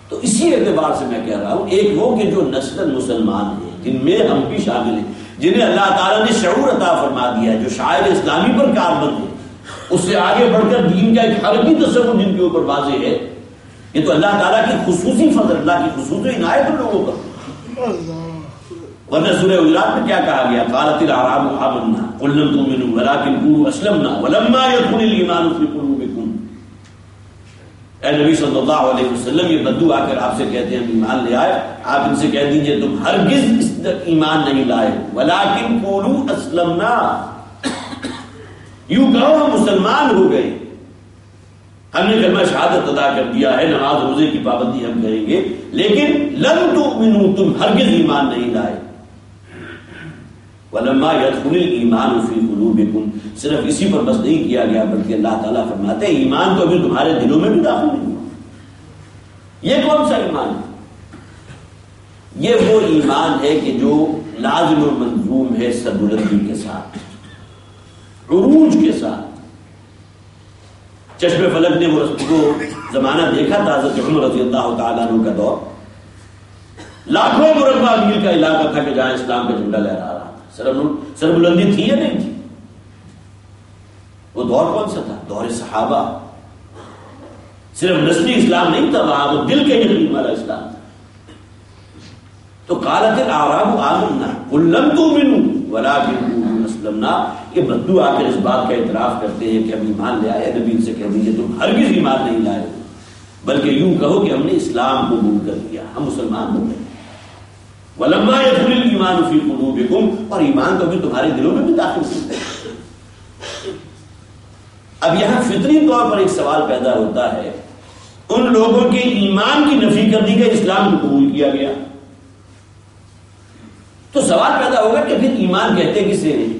تو اسی اعتبار سے میں کہہ رہا ہوں، ایک وہ کہ جو نسل مسلمان ہیں، جن میں ہم بھی شامل ہیں، جنہیں اللہ تعالیٰ نے شعور عطا فرما دیا ہے، جو شاعر اسلامی پر کاربند ہے، اس سے آگے بڑھ کر دین کا ایک حرکی تصور جن کے اوپر واضح ہے، یہ تو اللہ تعالیٰ کی خصوصی فضل، اللہ کی خصوصی عنایت ان لوگوں پر۔ ورنہ سورہ حجرات میں کیا کہا گیا؟ قالت الاعراب آمنا قل لم تؤمنوا ولكن قولوا اسلمنا ولما يدخل الايمان في قلوبكم۔ اے نبی صلی اللہ علیہ وسلم، یہ بدو آ کر آپ سے کہتے ہیں ہم ایمان لے آئے، آپ ان سے کہہ دیجئے تم ہرگز اس ایمان نہیں لائے، ولكن قولوا اسلمنا، یوں کہو ہم مسلمان ہو گئے، ہم نے کلمہ شہادت ادا کر دیا ہے، نماز روزے کی پابندی ہم کریں گے، لیکن لن تؤمنوا، تم ہرگز ایمان نہیں لائے۔ وَلَمَّا يَدْخُلِ الْإِيمَانُ فِي قُلُوبِكُمْ، صرف اسی پر بس نہیں کیا گیا، بلکہ اللہ تعالیٰ فرماتے ہیں ایمان تو ابھی تمہارے دلوں میں بھی داخل نہیں ہوا۔ یہ کون سا ایمان ہے؟ یہ وہ ایمان ہے کہ جو لازم و منظوم ہے سربلندی کے ساتھ، عروج کے ساتھ۔ چشم فلک نے وہ زمانہ دیکھا تھا حضرت عمر رضی اللہ تعالیٰ عنہ کا دور، لاکھوں مربع میل کا علاقہ تھا کہ جہاں اسلام کا جھنڈا لہرا رہا تھا۔ سربلندی تھی یا نہیں تھی؟ وہ دور کون سا تھا؟ دور صحابہ۔ صرف نسلی اسلام نہیں تھا وہاں، وہ دل کے یقین والا اسلام تھا۔ تو قالت الاعراب آمنا قل لم تؤمنوا ولكن قولوا اسلمنا، یہ بدو آ کر اس بات کا اعتراف کرتے ہیں کہ ہم ایمان لے آئے، نبی ان سے کہہ دیجیے تم ہرگز ایمان نہیں لائے، بلکہ یوں کہو کہ ہم نے اسلام قبول کر لیا، ہم مسلمان ہو گئے۔ وَلَمَّا يَدْخُلِ الْإِيمَانُ فِي قُلُوبِكُمْ، اور ایمان تو بھی تمہارے دلوں میں بھی داخل ہے۔ اب یہاں فطری طور پر ایک سوال پیدا ہوتا ہے، ان لوگوں کے ایمان کی نفی کر دی گئی، اسلام کو قبول کیا گیا، تو سوال پیدا ہوگا کہ پھر ایمان کہتے کسے ہیں؟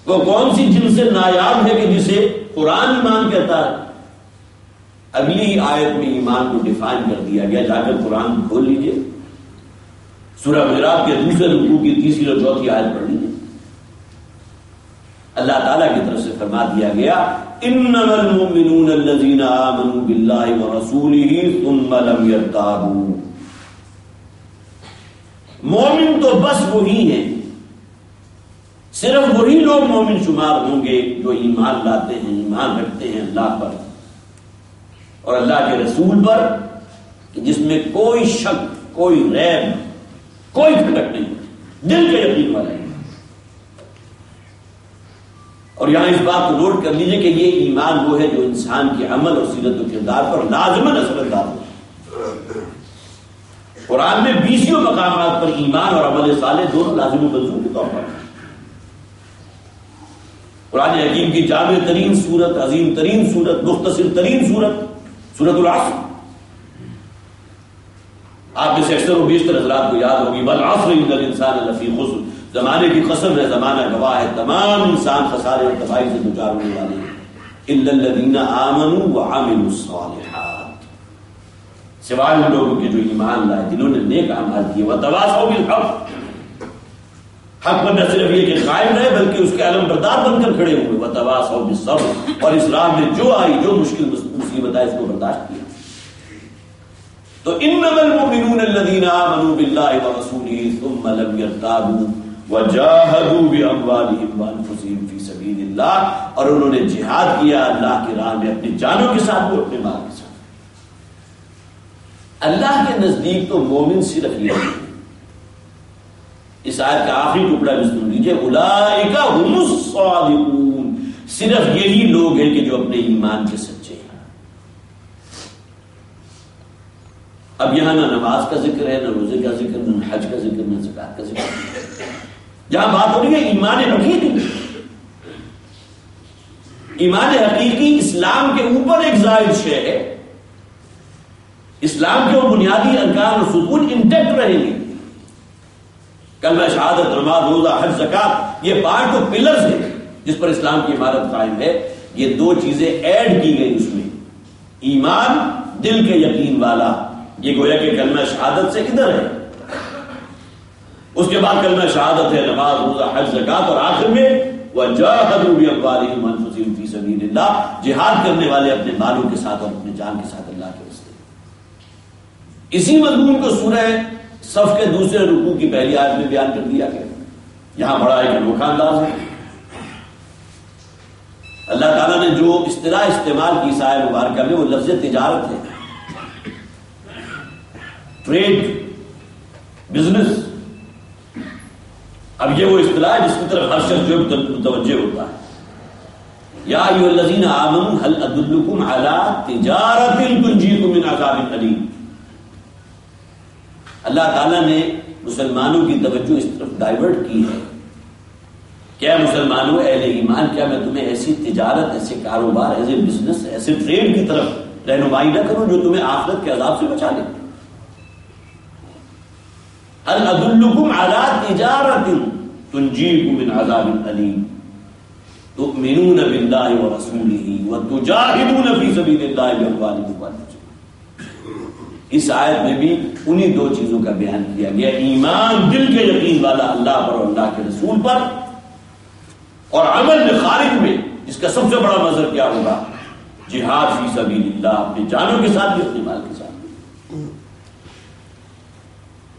وہ کون سی جن سے نایاب ہے کہ جسے قرآن ایمان کہتا ہے؟ اگلی ہی آیت میں ایمان کو ڈیفائن کر دیا گیا، جا کر قرآن کھول لیجئے، سورہ حجرات کے دوسرے رکوع کی تیسری اور چوتھی آیت پڑھ لیجئے۔ اللہ تعالیٰ کی طرف سے فرما دیا گیا انما المؤمنون الذین آمنوا باللہ ورسولہ ثم لم یرتابوا، مومن تو بس وہی ہیں، صرف وہی لوگ مومن شمار ہوں گے جو ایمان لاتے ہیں، ایمان رکھتے ہیں اللہ پر اور اللہ کے رسول پر، کہ جس میں کوئی شک، کوئی ریب، کوئی کھٹک نہیں، دل کا یقین والا ہے۔ اور یہاں اس بات کو نوٹ کر لیجئے کہ یہ ایمان وہ ہے جو انسان کے عمل اور سیرت و کردار پر لازماً اثر انداز ہو۔ قرآن میں 20 مقامات پر ایمان اور عمل صالح دونوں لازم و ملزوم کے طور پر. قرآن حکیم کی جامع ترین سورت، عظیم ترین سورت، مختصر ترین سورت، سورت العصر. آپ میں سے اکثر و بیشتر حضرات کو یاد ہوگی والعصر ان الانسان لفی خسر، زمانے کی قسم ہے، زمانہ گواہ ہے، تمام انسان خسارے اور تباہی سے دوچار ہونے والے ہیں، الا الذین آمنوا وعملوا الصالحات، سوائے ان لوگوں کے جو ایمان لائے، جنہوں نے نیک اعمال کیے، وتواصوا بالحق، حق پر نہ صرف یہ کہ قائم رہے بلکہ اس کے علم بردار بن کر کھڑے ہوئے، وتواصوا بالصبر، اور اس راہ میں جو آئی، جو مشکل مصیبت آئی، اس کو برداشت کیا. تو انما المؤمنون الذين آمنوا بالله ورسوله ثم لم يرتابوا وجاهدوا باموالهم وانفسهم في سبيل الله، اور انہوں نے جہاد کیا اللہ کی راہ میں اپنی جانوں کے ساتھ بھی اپنے مال کے ساتھ. اللہ کے نزدیک تو مومن صرف یہ ہے. اس آیت کا آخری ٹکڑا بھی سن لیجیے، اولئک هم الصادقون، صرف یہی لوگ ہیں کہ جو اپنے ایمان کے سچے ہیں. اب یہاں نہ نماز کا ذکر ہے، نہ روزے کا ذکر، نہ حج کا ذکر، نہ زکات کا ذکر. جہاں بات ہو رہی ہے ایمان حقیقی. ایمان حقیقی اسلام کے اوپر ایک زائد شے ہے. اسلام کے وہ بنیادی ارکان اور ستون انٹیکٹ رہیں گے. کلمہ شہادت، نماز، روزہ، حج، زکات، یہ 5 تو پلرز ہیں جس پر اسلام کی عمارت قائم ہے. یہ 2 چیزیں ایڈ کی گئی اس میں، ایمان دل کے یقین والا، یہ گویا کہ کلمہ شہادت سے ادھر ہے. اس کے بعد کلمہ شہادت ہے، نماز، روزہ، حج، زکات، اور آخر میں وَجَاهَدُوا بِأَمْوَالِهِمْ وَأَنفُسِهِمْ فِي سَبِيلِ اللَّهِ، جہاد کرنے والے اپنے مالوں کے ساتھ اور اپنے جان کے ساتھ اللہ کے راستے. اسی مضمون کو سورہ صف کے دوسرے رکوع کی پہلی آیت میں بیان کر دیا گیا. یہاں بڑا ایک انوکھا انداز ہے. اللہ تعالیٰ نے جو اصطلاح استعمال کی اس آیت مبارکہ میں وہ لفظ تجارت ہے، ٹریڈ، بزنس. اب یہ وہ اصطلاح ہے جس کی طرف ہر شخص جو متوجہ ہوتا ہے. یا ایھا الذین آمنوا هل ادلکم علی تجارۃ تنجیکم من عذاب الیم. اللہ تعالیٰ نے مسلمانوں کی توجہ اس طرف ڈائیورٹ کی ہے. کیا مسلمانوں، اہل ایمان، کیا میں تمہیں ایسی تجارت، ایسے کاروبار، ایسے بزنس، ایسے ٹریڈ کی طرف رہنمائی نہ کروں جو تمہیں آخرت کے عذاب سے بچا لے؟ هل ادلکم علی تجارۃ تنجیکم من عذاب الیم تؤمنون باللہ ورسولہ وتجاہدون فی سبیل اللہ باموالکم وانفسکم. اس آیت میں بھی انہی 2 چیزوں کا بیان کیا گیا، ایمان دل کے یقین والا اللہ پر اور اللہ کے رسول پر، اور عمل میں خارج میں جس کا سب سے بڑا مظہر کیا ہوگا، جہاد فی سبیل اللہ، اپنے جانوں کے ساتھ بھی اپنے مال کے ساتھ.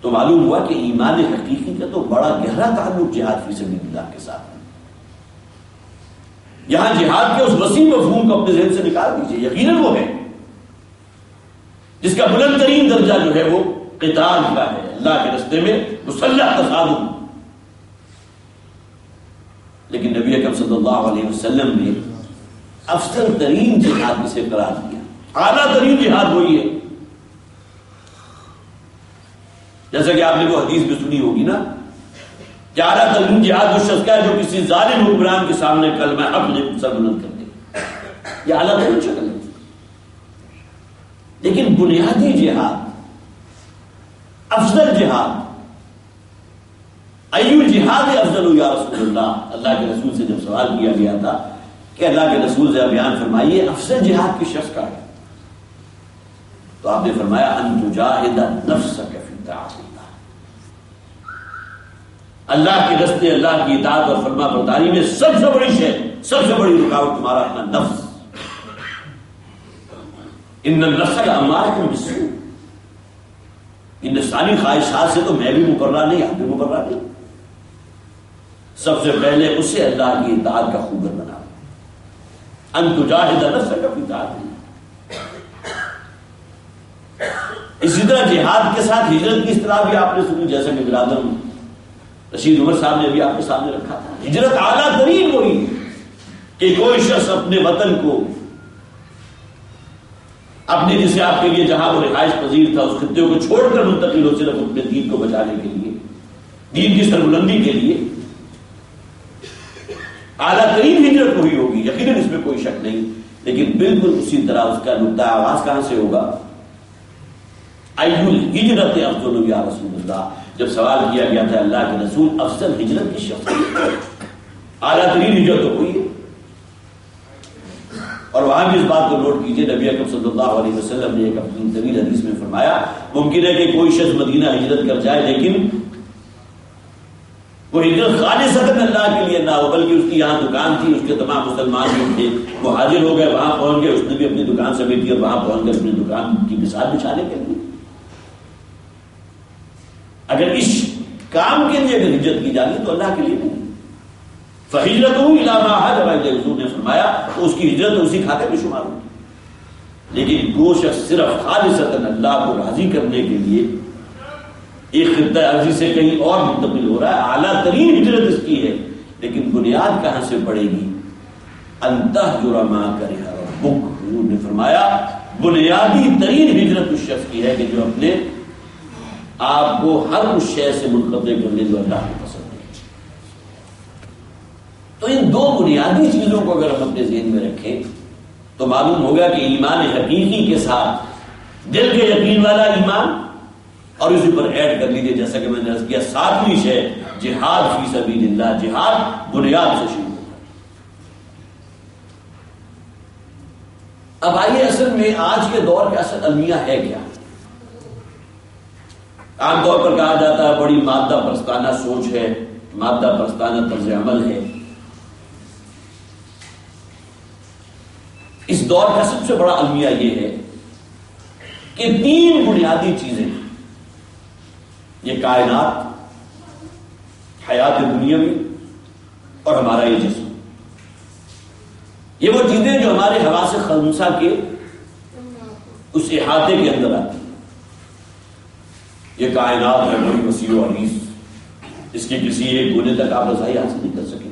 تو معلوم ہوا کہ ایمان حقیقی کا تو بڑا گہرا تعلق جہاد فی سبیل اللہ کے ساتھ ہے. یہاں جہاد کے اس وسیع مفہوم کو اپنے ذہن سے نکال دیجیے. یقیناً وہ ہے جس کا بلند ترین درجہ جو ہے وہ قتال کا ہے، اللہ کے راستے میں مسلح تصادم. لیکن نبی اکرم صلی اللہ علیہ وسلم نے افضل ترین جہاد اسے قرار دیا. اعلیٰ ترین جہاد وہی ہے، جیسا کہ آپ نے وہ حدیث بھی سنی ہوگی نا، کہ اعلیٰ ترین جہاد وہ شخص کا ہے جو کسی ظالم حکمران کے سامنے کلمہ حق سر بلند کر دے. یہ اعلیٰ ترین شکل ہے. لیکن بنیادی جہاد، افضل جہاد، ایو الجہاد افضل یا رسول اللہ، اللہ کے رسول سے جب سوال کیا گیا تھا کہ اللہ کے رسول سے بیان فرمائیے افضل جہاد کس شخص کا ہے، تو آپ نے فرمایا ان تجاہد نفسک فی طاعت اللہ، اللہ کے راستے، اللہ کی اطاعت اور فرما برداری میں سب سے بڑی شے، سب سے بڑی رکاوٹ تمہارا اپنا نفس. ان النفس لامارۃ بالسوء، ان نفسانی خواہشات سے تو میں بھی مبرہ نہیں، آپ بھی مبرہ نہیں. سب سے پہلے اسے اللہ کی اطاعت کا خوگر بنا، ان تجاہد نفسک فی طاعت اللہ. اسی طرح جہاد کے ساتھ ہجرت کی اصطلاح بھی آپ نے سنی، جیسا کہ برادر رشید عمر صاحب نے بھی آپ کے سامنے رکھا تھا. ہجرت اعلیٰ ترین وہی ہے کہ کوئی شخص اپنے وطن کو اپنے جسے آپ کے لیے جہاں وہ رہائش پذیر تھا اس خطے کو چھوڑ کر منتقل ہو صرف اپنے دین کو بچانے کے لیے، دین کی سربلندی کے لیے، اعلیٰ ترین ہجرت وہی ہوگی، یقیناً اس میں کوئی شک نہیں، لیکن بالکل اسی طرح اس کا نقطہ آغاز کہاں سے ہوگا؟ ای الہجرت افضل یا رسول اللہ، جب سوال کیا گیا تھا اللہ کے رسول افضل ہجرت کی شخص، اعلیٰ ترین ہجرت تو وہی ہے۔ اور وہاں بھی اس بات کو نوٹ کیجئے، نبی اکرم صلی اللہ علیہ وسلم نے ایک اپنی طویل حدیث میں فرمایا ممکن ہے کہ کوئی شخص مدینہ ہجرت کر جائے لیکن وہ ہجرت خالصتاً اللہ کے لیے نہ ہو، بلکہ اس کی یہاں دکان تھی، اس کے تمام مسلمان بھی تھے، وہ حاضر ہو گئے، وہاں پہنچ گئے، اس نے بھی اپنی دکان سمیٹی اور وہاں پہنچ کر اپنی دکان کی بساط بچھانے کے لیے۔ اگر اس کام کے لیے اگر ہجرت کی جانی تو اللہ کے لیے نہیں، فہجرتہ الی ما ہاجر الیہ، حضور نے فرمایا تو اس کی ہجرت اسی کھاتے میں شمار ہوگی۔ لیکن جو شخص صرف خالصتاً اللہ کو راضی کرنے کے لیے ایک خطہ ارضی سے کہیں اور منتقل ہو رہا ہے، اعلیٰ ترین ہجرت اس کی ہے، لیکن بنیاد کہاں سے پڑے گی؟ ان تہجر ما کرہ ربک، حضور نے فرمایا بنیادی ترین ہجرت اس شخص کی ہے کہ جو اپنے آپ کو ہر اس شے سے منقطع کر لے جو اللہ کو پسند ہے۔ تو ان دو بنیادی چیزوں کو اگر ہم اپنے ذہن میں رکھیں تو معلوم ہوگا کہ ایمان حقیقی کے ساتھ دل کے یقین والا ایمان، اور اسی پر ایڈ کر لیجئے جیسا کہ میں نے عرض کیا ساتویں شے جہاد فی سبیل اللہ، جہاد بنیاد سے شروع ہوتا ہے۔ اب آئیے اصل میں آج کے دور کا اصل المیہ ہے کیا؟ عام طور پر کہا جاتا ہے بڑی مادہ پرستانہ سوچ ہے، مادہ پرستانہ طرز عمل ہے۔ اس دور کا سب سے بڑا المیہ یہ ہے کہ تین بنیادی چیزیں، یہ کائنات، حیات دنیاوی اور ہمارا یہ جسم، یہ وہ چیزیں جو ہمارے حواس خمسہ کے اس احاطے کے اندر آتی ہیں۔ یہ کائنات ہے بڑی وسیع و عریض، اس کے کسی ایک گونے تک آپ رسائی حاصل نہیں کر سکے۔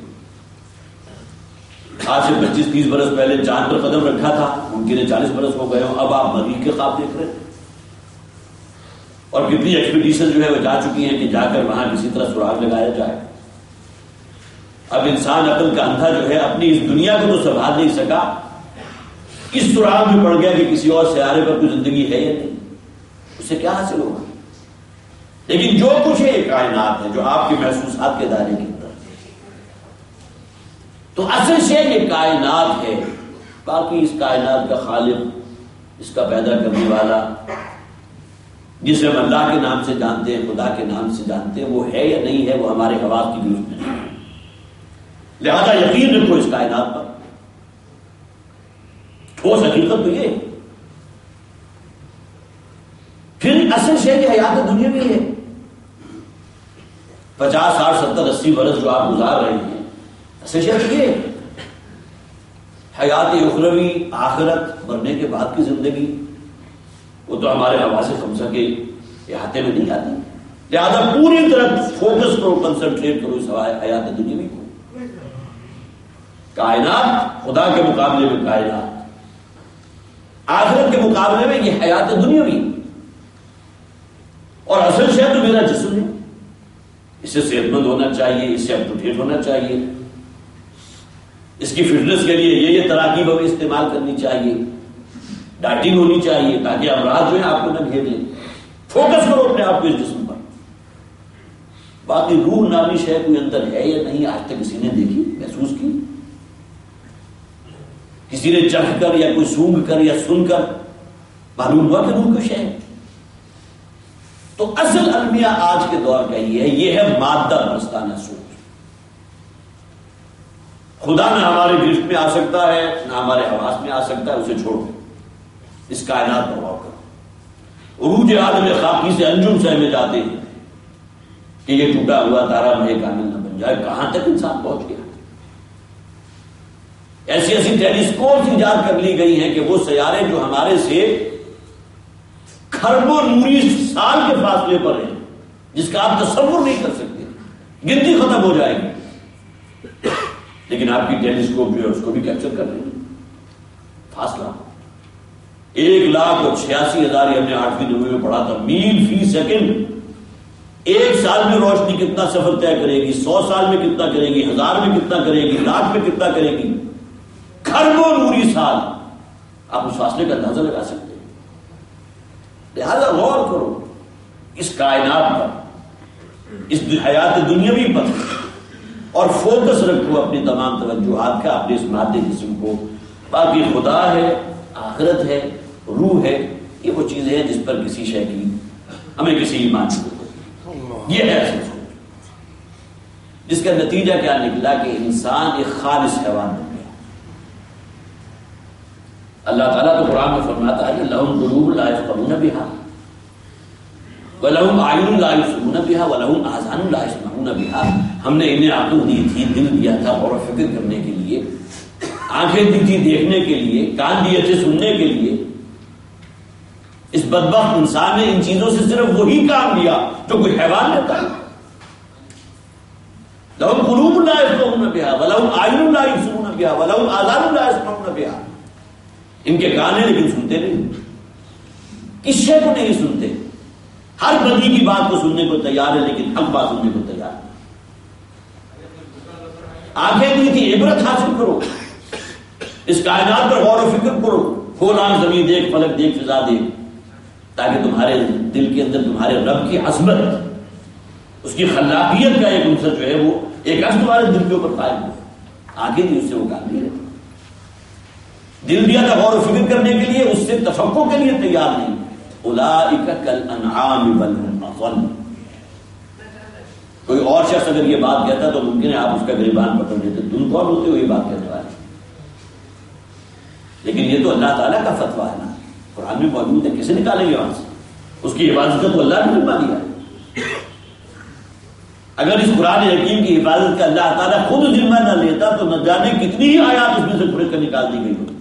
آج سے 25-30 برس پہلے چاند پر قدم رکھا تھا، ممکن ہے 40 برس ہو گئے ہوں، اب آپ مریخ کے خواب دیکھ رہے ہیں، اور کتنی ایکسپیڈیشن جو ہے وہ جا چکی ہیں کہ جا کر وہاں کسی طرح سراغ لگایا جائے۔ اب انسان عقل کا اندھا جو ہے اپنی اس دنیا کو تو سنبھال نہیں سکا، اس سراغ میں پڑ گیا کہ کسی اور سیارے پر کوئی زندگی ہے یا نہیں، اسے کیا حاصل ہوگا؟ لیکن جو کچھ ہے یہ کائنات ہے جو آپ کے محسوسات کے دائرے کے اندر، تو اصل شے یہ کائنات ہے، باقی اس کائنات کا خالق، اس کا پیدا کرنے والا، جسے ہم اللہ کے نام سے جانتے ہیں، خدا کے نام سے جانتے ہیں، وہ ہے یا نہیں ہے وہ ہمارے حواس کی گرفت میں ہے۔ لہذا یقین رکھو اس کائنات پر، ٹھوس حقیقت تو یہ۔ پھر اصل شے کی حیات دنیا میں ہے، 50 60 70 80 برس جو آپ گزار رہے ہیں، اصل شے یہ حیات اخروی، آخرت، مرنے کے بعد کی زندگی، وہ تو ہمارے حواس خمسہ کے احاطے میں نہیں آتی۔ لہذا پوری طرح فوکس کرو، کنسنٹریٹ کرو اس حیات دنیاوی کو۔ کائنات خدا کے مقابلے میں کائنات، آخرت کے مقابلے میں یہ حیات دنیاوی، اور اصل شے تو میرا جسم ہے، اس سے صحت مند ہونا چاہیے، اس سے اپ ٹو ڈیٹ ہونا چاہیے، اس کی فٹنس کے لیے یہ تراکیب ہمیں استعمال کرنی چاہیے، ڈائٹنگ ہونی چاہیے تاکہ امراض جو ہے آپ کو نہ گھیر لیں۔ فوکس کرو اپنے آپ کو اس جسم پر، باقی روح نامی شے کوئی اندر ہے یا نہیں آج تک کسی نے دیکھی، محسوس کی؟ کسی نے چکھ کر یا کوئی سونگھ کر یا سن کر معلوم ہوا کہ روح کچھ ہے؟ تو اصل المیہ آج کے دور کا یہ ہے مادہ پرستانہ سوچ۔ خدا نہ ہمارے گرفت میں آ سکتا ہے نہ ہمارے حواس میں آ سکتا ہے، اسے چھوڑ دو، اس کائنات پر غور کرو۔ عروج عالم خاکی سے انجم سے ہمیں جاتے ہیں کہ یہ ٹوٹا ہوا تارا ماہ کامل نہ بن جائے، کہاں تک انسان پہنچ گیا؟ ایسی ایسی ٹیلیسکوپ ایجاد کر لی گئی ہیں کہ وہ سیارے جو ہمارے سے کھربوں نوری سال کے فاصلے پر ہیں، جس کا آپ تصور نہیں کر سکتے، گنتی ختم ہو جائے گی، لیکن آپ کی ٹیلیسکوپ جو ہے اس کو بھی کیپچر کر لیں گے، فاصلہ۔ 1,86,000 ہم نے 8ویں 9ویں میں پڑھا تھا میل فی سیکنڈ. 1 سال میں روشنی کتنا سفر طے کرے گی، 100 سال میں کتنا کرے گی، 1000 میں کتنا کرے گی، لاکھ میں کتنا کرے گی، کھربوں نوری سال. آپ اس فاصلے کا اندازہ لگا سکتے ہیں. لہذا غور کرو اس کائنات پر، اس حیات دنیاوی پر، اور فوکس رکھو اپنی تمام توجہات کا اپنے اس مادی جسم کو. باقی خدا ہے، آخرت ہے، روح ہے، یہ وہ چیزیں ہیں جس پر کسی شے کی ہمیں کسی ایمان کی ضرورت. یہ ہے اصل سوچ، جس کا نتیجہ کیا نکلا کہ انسان ایک خالص حیوان بن گیا. اللہ تعالیٰ تو قرآن میں فرماتا ہے لَهُمْ قُلُوبٌ لَا يَفْقَهُونَ بِهَا وَلَهُمْ أَعْيُنٌ لَا يُبْصِرُونَ بِهَا وَلَهُمْ آذَانٌ لَا يَسْمَعُونَ بِهَا. ہم نے انہیں عقل دی تھی، دل دیا تھا غور و فکر کرنے کے لیے، آنکھیں دی تھی دیکھنے کے لیے، کان دیے تھے سننے کے لیے. اس بدبخت انسان نے ان چیزوں سے صرف وہی کام لیا جو کوئی حیوان لیتا ہے. لَهُمْ قُلُوبٌ لَا يَفْقَهُونَ بِهَا وَلَهُمْ أَعْيُنٌ لَا يُبْصِرُونَ بِهَا وَلَهُمْ آذَانٌ لَا يَسْمَعُونَ بِهَا. ان کے کان ہیں لیکن سنتے نہیں، کس شے کو نہیں سنتے. ہر بدی کی بات کو سننے کو تیار ہے لیکن حق بات سننے کو تیار نہیں. آنکھیں دی تھی عبرت حاصل کرو، اس کائنات پر غور و فکر کرو، کھول آنکھ زمین دیکھ، فلک دیکھ، فضا دیکھ، تاکہ تمہارے دل کے اندر تمہارے رب کی عظمت، اس کی خلاقیت کا ایک عنصر جو ہے وہ ایک عکس تمہارے دل کے اوپر قائم ہو. آگے نہیں، اس سے وہ کام نہیں رہتا. دل دیا تھا غور و فکر کرنے کے لیے، اس سے تفکر کے لیے تیار نہیں. اولئک کالانعام بل هم اضل. کوئی اور شخص اگر یہ بات کہتا تو ممکن ہے آپ اس کا گریبان پکڑ لیتے، تم کون ہوتے ہو یہ بات کہنے والے. لیکن یہ تو اللہ تعالیٰ کا فتویٰ ہے نا، قرآن میں موجود ہے، کسے نکالیں گے وہاں سے؟ اس کی حفاظت کا تو اللہ نے ذمہ دیا ہے. اگر اس قرآن حکیم کی حفاظت کا اللہ تعالیٰ خود ذمہ نہ لیتا تو نہ جانے کتنی ہی آیات اس میں سے پھر کر نکال دی گئی ہوتی.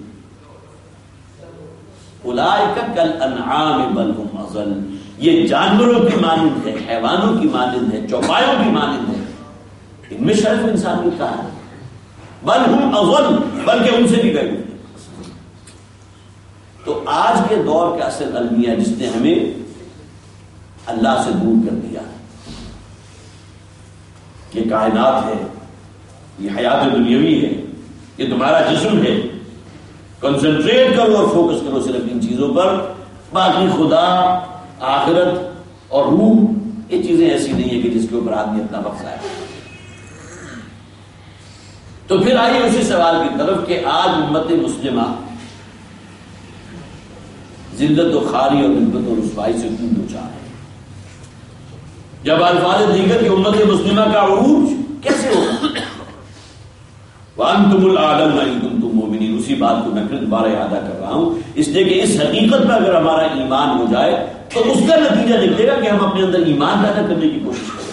اولئک کالانعام بل هم اضل. یہ جانوروں کی مانند ہے، حیوانوں کی مانند ہے، چوپایوں کی مانند ہے. ان میں شرف انسانیت کا ہے. بل هم اضل، بلکہ ان سے بھی گئے. تو آج کے دور کا اصل المیہ جس نے ہمیں اللہ سے دور کر دیا، یہ کائنات ہے، یہ حیات دنیاوی ہے، یہ تمہارا جسم ہے. کنسنٹریٹ کرو اور فوکس کرو صرف ان چیزوں پر. باقی خدا، آخرت اور روح یہ چیزیں ایسی نہیں ہیں کہ جس کے اوپر آدمی اپنا وقت ضائع کرے. تو پھر آئیے اسی سوال کی طرف کہ آج امت مسلمہ ذلت و خواری اور غربت و رسوائی سے کیوں دوچار ہے. جب الفاظ دیگر کہ امت مسلمہ کا عروج کیسے ہوگا؟ وَأَنْتُمُ الْأَعْلَوْنَ إِن كُنتُم مُؤْمِنِينَ. اسی بات کو میں پھر دوبارہ اعادہ کر رہا ہوں اس لیے کہ اس حقیقت پر اگر ہمارا ایمان ہو جائے تو اس کا نتیجہ نکلے گا کہ ہم اپنے اندر ایمان پیدا کرنے کی کوشش کریں.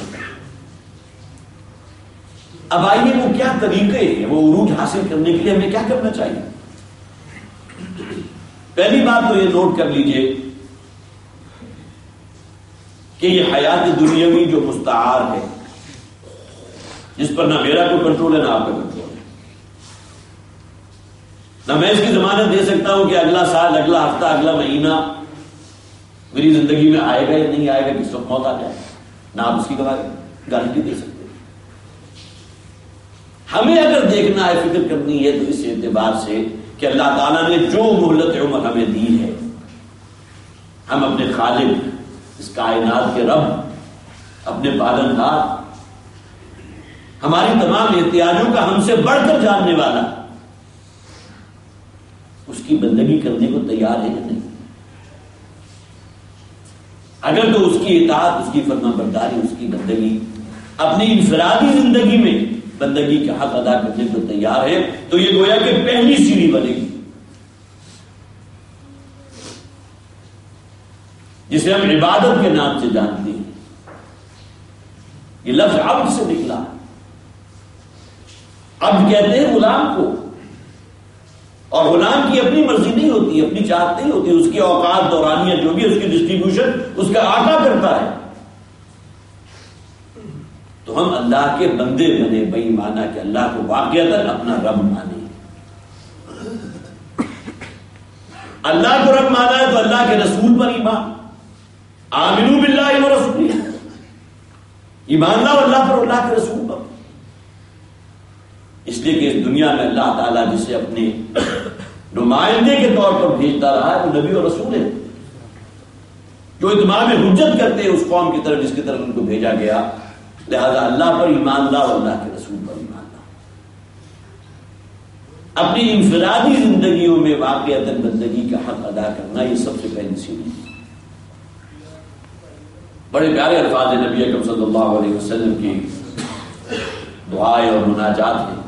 اب آئیے وہ کیا طریقے ہیں وہ عروج حاصل کرنے کے لیے ہمیں کیا کرنا چاہیے. پہلی بات تو یہ نوٹ کر لیجئے کہ یہ حیات دنیاوی جو مستعار ہے، جس پر نہ میرا کوئی کنٹرول ہے نہ آپ کا کنٹرول ہے، نہ میں اس کی ضمانت دے سکتا ہوں کہ اگلا سال، اگلا ہفتہ، اگلا مہینہ میری زندگی میں آئے گا یا نہیں آئے گا، کس وقت موت آ جائے، نہ آپ اس کی گارنٹی دے سکتے. ہمیں اگر دیکھنا ہے، فکر کرنی ہے تو اس اعتبار سے کہ اللہ تعالیٰ نے جو مہلت عمر ہمیں دی ہے، ہم اپنے خالق، اس کائنات کے رب، اپنے پالنہار، ہماری تمام احتیاجوں کا ہم سے بڑھ کر جاننے والا، اس کی بندگی کرنے کو تیار ہے یا نہیں. اگر تو اس کی اطاعت، اس کی فرما برداری، اس کی بندگی اپنی انفرادی زندگی میں بندگی کا حق ادا کرنے کو تیار ہے تو یہ گویا کہ پہلی سیڑھی بنے گی جسے ہم عبادت کے نام سے جانتے ہیں. یہ لفظ عبد سے نکلا. عبد کہتے ہیں غلام کو، اور غلام کی اپنی مرضی نہیں ہوتی، اپنی چاہت نہیں ہوتی، اس کی اوقات دورانیہ جو بھی اس کی ڈسٹریبیوشن اس کا آقا کرتا ہے. تو ہم اللہ کے بندے بنے بئی مانا کہ اللہ کو واقعتاً اپنا رب مانے. اللہ کو رب مانا ہے تو اللہ کے رسول پر ایمان، آمنو باللہ و رسولہ، ایمان لاؤ اللہ پر، اللہ کے رسول پر. اس لیے کہ اس دنیا میں اللہ تعالیٰ جسے اپنے نمائندے کے طور پر بھیجتا رہا ہے وہ نبی اور رسول ہے، جو اتمام حجت کرتے ہیں اس قوم کی طرف جس کی طرف ان کو بھیجا گیا. لہذا اللہ پر ایمان لاؤ، اللہ کے رسول پر ایمان لاؤ. اپنی انفرادی زندگیوں میں واقعتاً بندگی کا حق ادا کرنا یہ سب سے پہلی سیڑھی ہے. بڑے پیارے الفاظ نبی اکرم صلی اللہ علیہ وسلم کی دعائیں اور مناجات ہیں.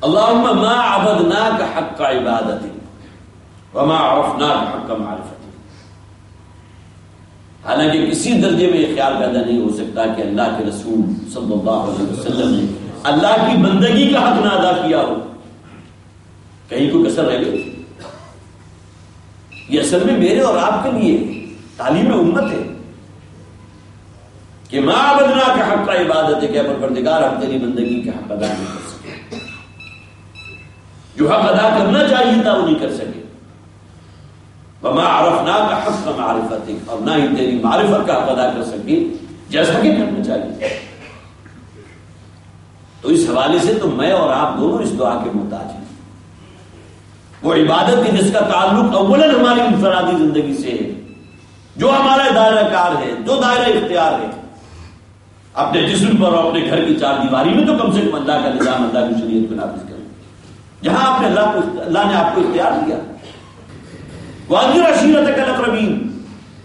اللہم ما عبدناک حق عبادتک وما عرفناک حق معرفتک. حالانکہ کسی درجے میں یہ خیال پیدا نہیں ہو سکتا کہ اللہ کے رسول صلی اللہ علیہ وسلم نے اللہ کی بندگی کا حق نہ ادا کیا ہو. کہیں کوئی کسر رہ گئی؟ یہ اصل میں میرے اور آپ کے لیے تعلیم امت ہے کہ ما عبدناک حق عبادتک، کہ پروردگار ہم تیری بندگی کا حق ادا نہیں کر سکے، جو حق ادا کرنا چاہیے تھا وہ نہیں کر سکے. وما عرفناک حق معرفتک، اور نہ ہی تیری معرفت کا حق ادا کر سکے جیسا کہ کرنا چاہیے. تو اس حوالے سے تو میں اور آپ دونوں اس دعا کے محتاج ہیں. وہ عبادت کی جس کا تعلق اولاً ہماری انفرادی زندگی سے ہے، جو ہمارا دائرہ کار ہے، جو دائرہ اختیار ہے، اپنے جسم پر اور اپنے گھر کی چار دیواری میں تو کم سے کم اللہ کا نظام، اللہ کی شریعت کو نافذ کریں. جہاں آپ نے اللہ نے آپ کو اختیار دیا. وَأَنذِرْ عَشِيرَتَكَ الْأَقْرَبِينَ،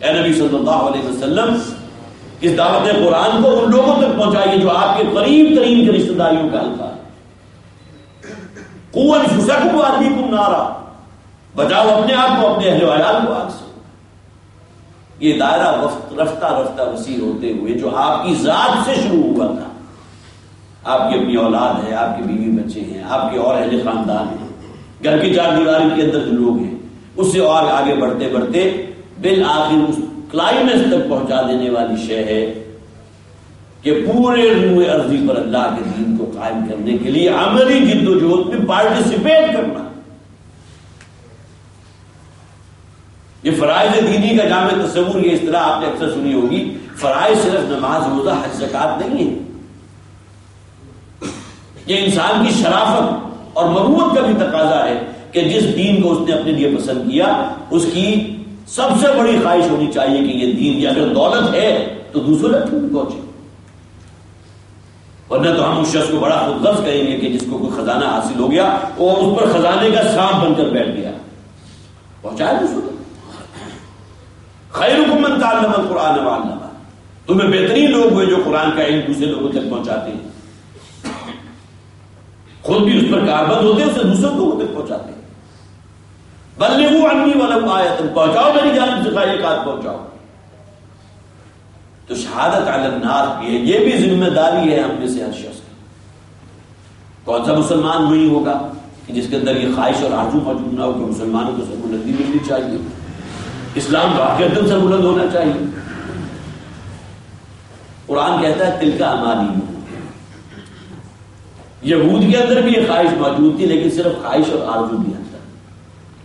اے نبی صلی اللہ علیہ وسلم اس دعوت قرآن کو ان لوگوں تک پہنچائیے جو آپ کے قریب ترین کے رشتہ داریوں کا حلقہ ہے. قُوْ أَنفُسَكُمْ وَأَهْلِيكُمْ نَارًا، بچاؤ اپنے آپ کو، اپنے اہل و عیال کو آگ سے. یہ دائرہ رفتہ رفتہ وسیع ہوتے ہوئے جو آپ کی ذات سے شروع ہوا تھا، آپ کی اپنی اولاد ہے، آپ کے بیوی بچے ہیں، آپ کے اور اہل خاندان ہیں، گھر کی چار دیواری کے اندر جو لوگ ہیں، اس سے اور آگے بڑھتے بڑھتے بالآخر اس کلائمیکس تک پہنچا دینے والی شے ہے کہ پورے روئے ارضی پر اللہ کے دین کو قائم کرنے کے لیے عملی جد و جہد میں پارٹیسپیٹ کرنا. یہ فرائض دینی کا جامع تصور، یہ اصطلاح آپ نے اکثر سنی ہوگی. فرائض صرف نماز، روزہ، حج، زکوٰۃ نہیں ہے. یہ انسان کی شرافت اور مروت کا بھی تقاضا ہے کہ جس دین کو اس نے اپنے لیے پسند کیا اس کی سب سے بڑی خواہش ہونی چاہیے کہ یہ دین، یہ اگر دولت ہے تو دوسروں تک بھی پہنچے. ورنہ تو ہم اس شخص کو بڑا خود غرض کہیں گے کہ جس کو کوئی خزانہ حاصل ہو گیا وہ اس پر خزانے کا سانپ بن کر بیٹھ گیا. پہنچایا دوسروں تک. خیرکم من تعلم القرآن وعلمہ، تمہیں بہترین لوگ ہوئے جو قرآن کا علم دوسرے لوگوں تک پہنچاتے ہیں، خود بھی اس پر کاربند ہوتے ہیں، اسے دوسرے لوگوں تک پہنچاتے ہیں. بلغوا عنی ولو آیۃ، پہنچاؤ میری جانب سے خواہ ایک آیت پہنچاؤ. تو شہادت علی الناس بھی ہے، یہ بھی ذمہ داری ہے ہم میں سے ہر شخص کی. کون سا مسلمان وہی ہوگا کہ جس کے اندر یہ خواہش اور آرزو موجود نہ ہو کہ مسلمانوں کو سربلندی ملنی چاہیے، اسلام واقعتاً سربلند ہونا چاہیے. قرآن کہتا ہے تلک امانی، یہود کے اندر بھی یہ خواہش موجود تھی لیکن صرف خواہش اور آرزو بھی اندر،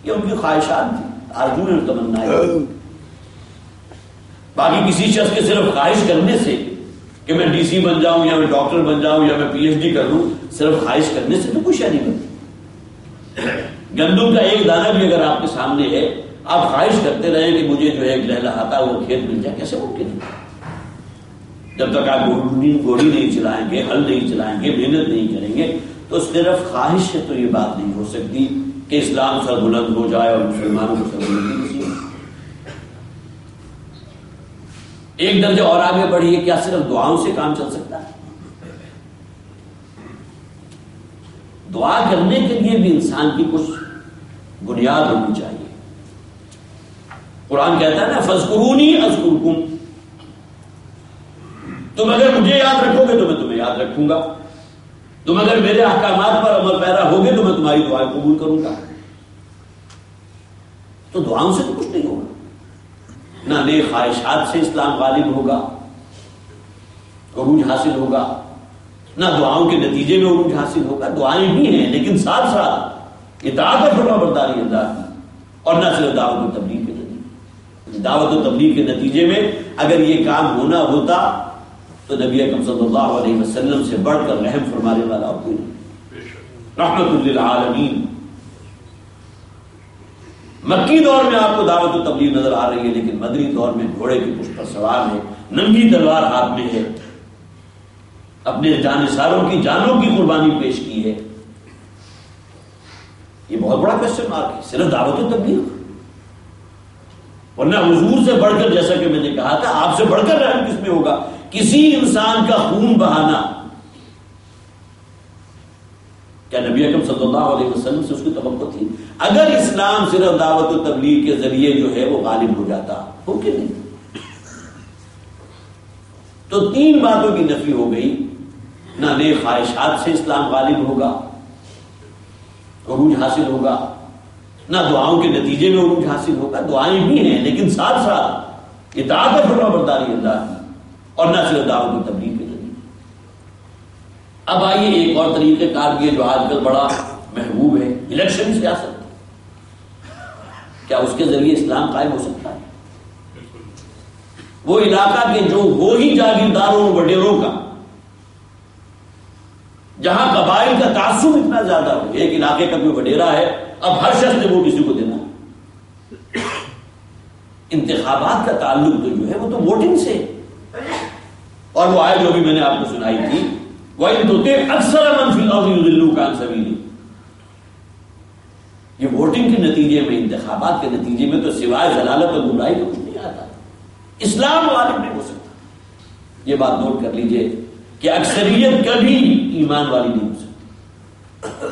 یہ ان کی خواہشات تھی، آرزو اور تمنائیں. باقی کسی شخص کے صرف خواہش کرنے سے کہ میں ڈی سی بن جاؤں یا میں ڈاکٹر بن جاؤں یا میں پی ایچ ڈی کر لوں، صرف خواہش کرنے سے تو کچھ نہیں بنتی. گندم کا ایک دانہ بھی اگر آپ کے سامنے ہے، آپ خواہش کرتے رہیں کہ مجھے جو ہے ایک لہلہاتا وہ کھیت مل جائے، کیسے ممکن ہے؟ جب تک آپ گھوڑی نہیں چلائیں گے، ہل نہیں چلائیں گے، محنت نہیں کریں گے تو صرف خواہش ہے تو یہ بات نہیں ہو سکتی کہ اسلام سربلند ہو جائے اور مسلمانوں کو سربلندی نصیب ہو. ایک درجہ اور آگے بڑھیے، کیا صرف دعاؤں سے کام چل سکتا ہے؟ دعا کرنے کے لیے بھی انسان کی کچھ بنیاد ہونی چاہیے. قرآن کہتا ہے نا فاذکرونی اذکرکم، تم اگر مجھے یاد رکھو گے تو میں تمہیں یاد رکھوں گا، تم اگر میرے احکامات پر عمل پیرا ہوگے تو میں تمہاری دعائیں قبول کروں گا. تو دعاؤں سے تو کچھ نہیں ہوگا، نہ نیک خواہشات سے اسلام غالب ہوگا، عروج حاصل ہوگا، نہ دعاؤں کے نتیجے میں عروج حاصل ہوگا. دعائیں بھی ہیں لیکن ساتھ ساتھ اطاعت اور فرما برداری اللہ کی، اور نہ صرف دعوت و تبلیغ کے ذریعے. دعوت و تبلیغ کے نتیجے میں اگر یہ کام ہونا ہوتا تو نبی اکرم صلی اللہ علیہ وسلم سے بڑھ کر رحم فرمانے والا اور کوئی نہیں. رحمت للعالمین. مکی دور میں آپ کو دعوت و تبلیغ نظر آ رہی ہے، لیکن مدنی دور میں گھوڑے کی پشت پر سوار ہے، ننگی تلوار ہاتھ میں ہے، اپنے جانثاروں کی جانوں کی قربانی پیش کی ہے. یہ بہت بڑا کوشچن مارک ہے، صرف دعوت و تبلیغ. ورنہ حضور سے بڑھ کر، جیسا کہ میں نے کہا تھا، آپ سے بڑھ کر رحم کس میں ہوگا؟ کسی انسان کا خون بہانا. کیا نبی اکرم صلی اللہ علیہ وسلم سے اس کی توقع تھی؟ اگر اسلام صرف دعوت و تبلیغ کے ذریعے جو ہے وہ غالب ہو جاتا، ہو کہ نہیں؟ تو تین باتوں کی نفی ہو گئی. نہ نیک خواہشات سے اسلام غالب ہوگا، عروج حاصل ہوگا، نہ دعاؤں کے نتیجے میں عروج حاصل ہوگا. دعائیں بھی ہیں لیکن ساتھ ساتھ اطاعت اور فرما برداری اللہ کی، اور نہ صرف دعوت و تبلیغ کے ذریعے. اب آئیے ایک اور طریقہ کار بھی ہے جو آج کل بڑا محبوب ہے، الیکشن سیاست. کیا اس کے ذریعے اسلام قائم ہو سکتا ہے؟ وہ علاقہ کے جو وہی جاگیرداروں وڈیروں کا، جہاں قبائل کا تعصب اتنا زیادہ ہو، ایک علاقے کا کوئی وڈیرا ہے، اب ہر شخص نے ووٹ کسی کو دینا. انتخابات کا تعلق تو جو ہے وہ تو ووٹنگ سے، اور وہ آئے جو بھی میں نے آپ کو سنائی تھی، وَإِن تُطِعْ أَكْثَرَ مَن فِي الْأَرْضِ يُضِلُّوكَ عَن سَبِيلِهِ. یہ ووٹنگ کے نتیجے میں، انتخابات کے نتیجے میں تو سوائے ضلالت اور گمراہی کا کچھ نہیں آتا. اسلام غالب نہیں ہو سکتا. یہ بات نوٹ کر لیجئے کہ اکثریت کبھی ایمان والی نہیں ہو سکتی.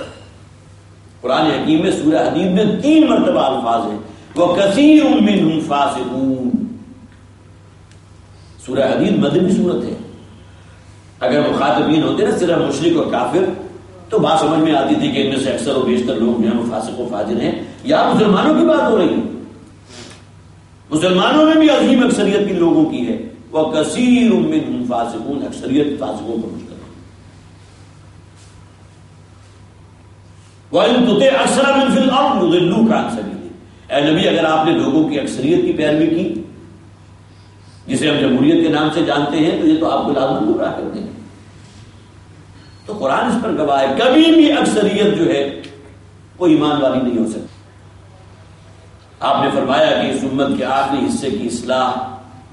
قرآن حکیم میں سورہ حدید میں 3 مرتبہ الفاظ ہیں وَكَثِيرٌ مِّنْهُمْ فَاسِقُونَ. سورہ حدید مدنی سورت ہے. اگر مخاطبین ہوتے نا صرف مشرک اور کافر تو بات سمجھ میں آتی تھی کہ ان میں سے اکثر و بیشتر لوگ جو ہیں وہ فاسق و فاجر ہیں. یہاں مسلمانوں کی بات ہو رہی ہے، مسلمانوں میں بھی عظیم اکثریت کی لوگوں کی ہے. وَكَثِيرٌ مِّنْهُمْ فَاسِقُونَ. اکثریت فاسقوں پر مشتمل. وَإِن تُطِعْ أَكْثَرَ مَن فِي الْأَرْضِ يُضِلُّوكَ عَن سَبِيلِهِ. اے نبی اگر آپ نے لوگوں کی اکثریت کی پیروی کی، جسے ہم جمہوریت کے نام سے جانتے ہیں، تو یہ تو آپ کو لازم گمراہ کر دیں گے. تو قرآن اس پر گواہ ہے، کبھی بھی اکثریت جو ہے وہ ایمان والی نہیں ہو سکتی. آپ نے فرمایا کہ اس امت کے آخری حصے کی اصلاح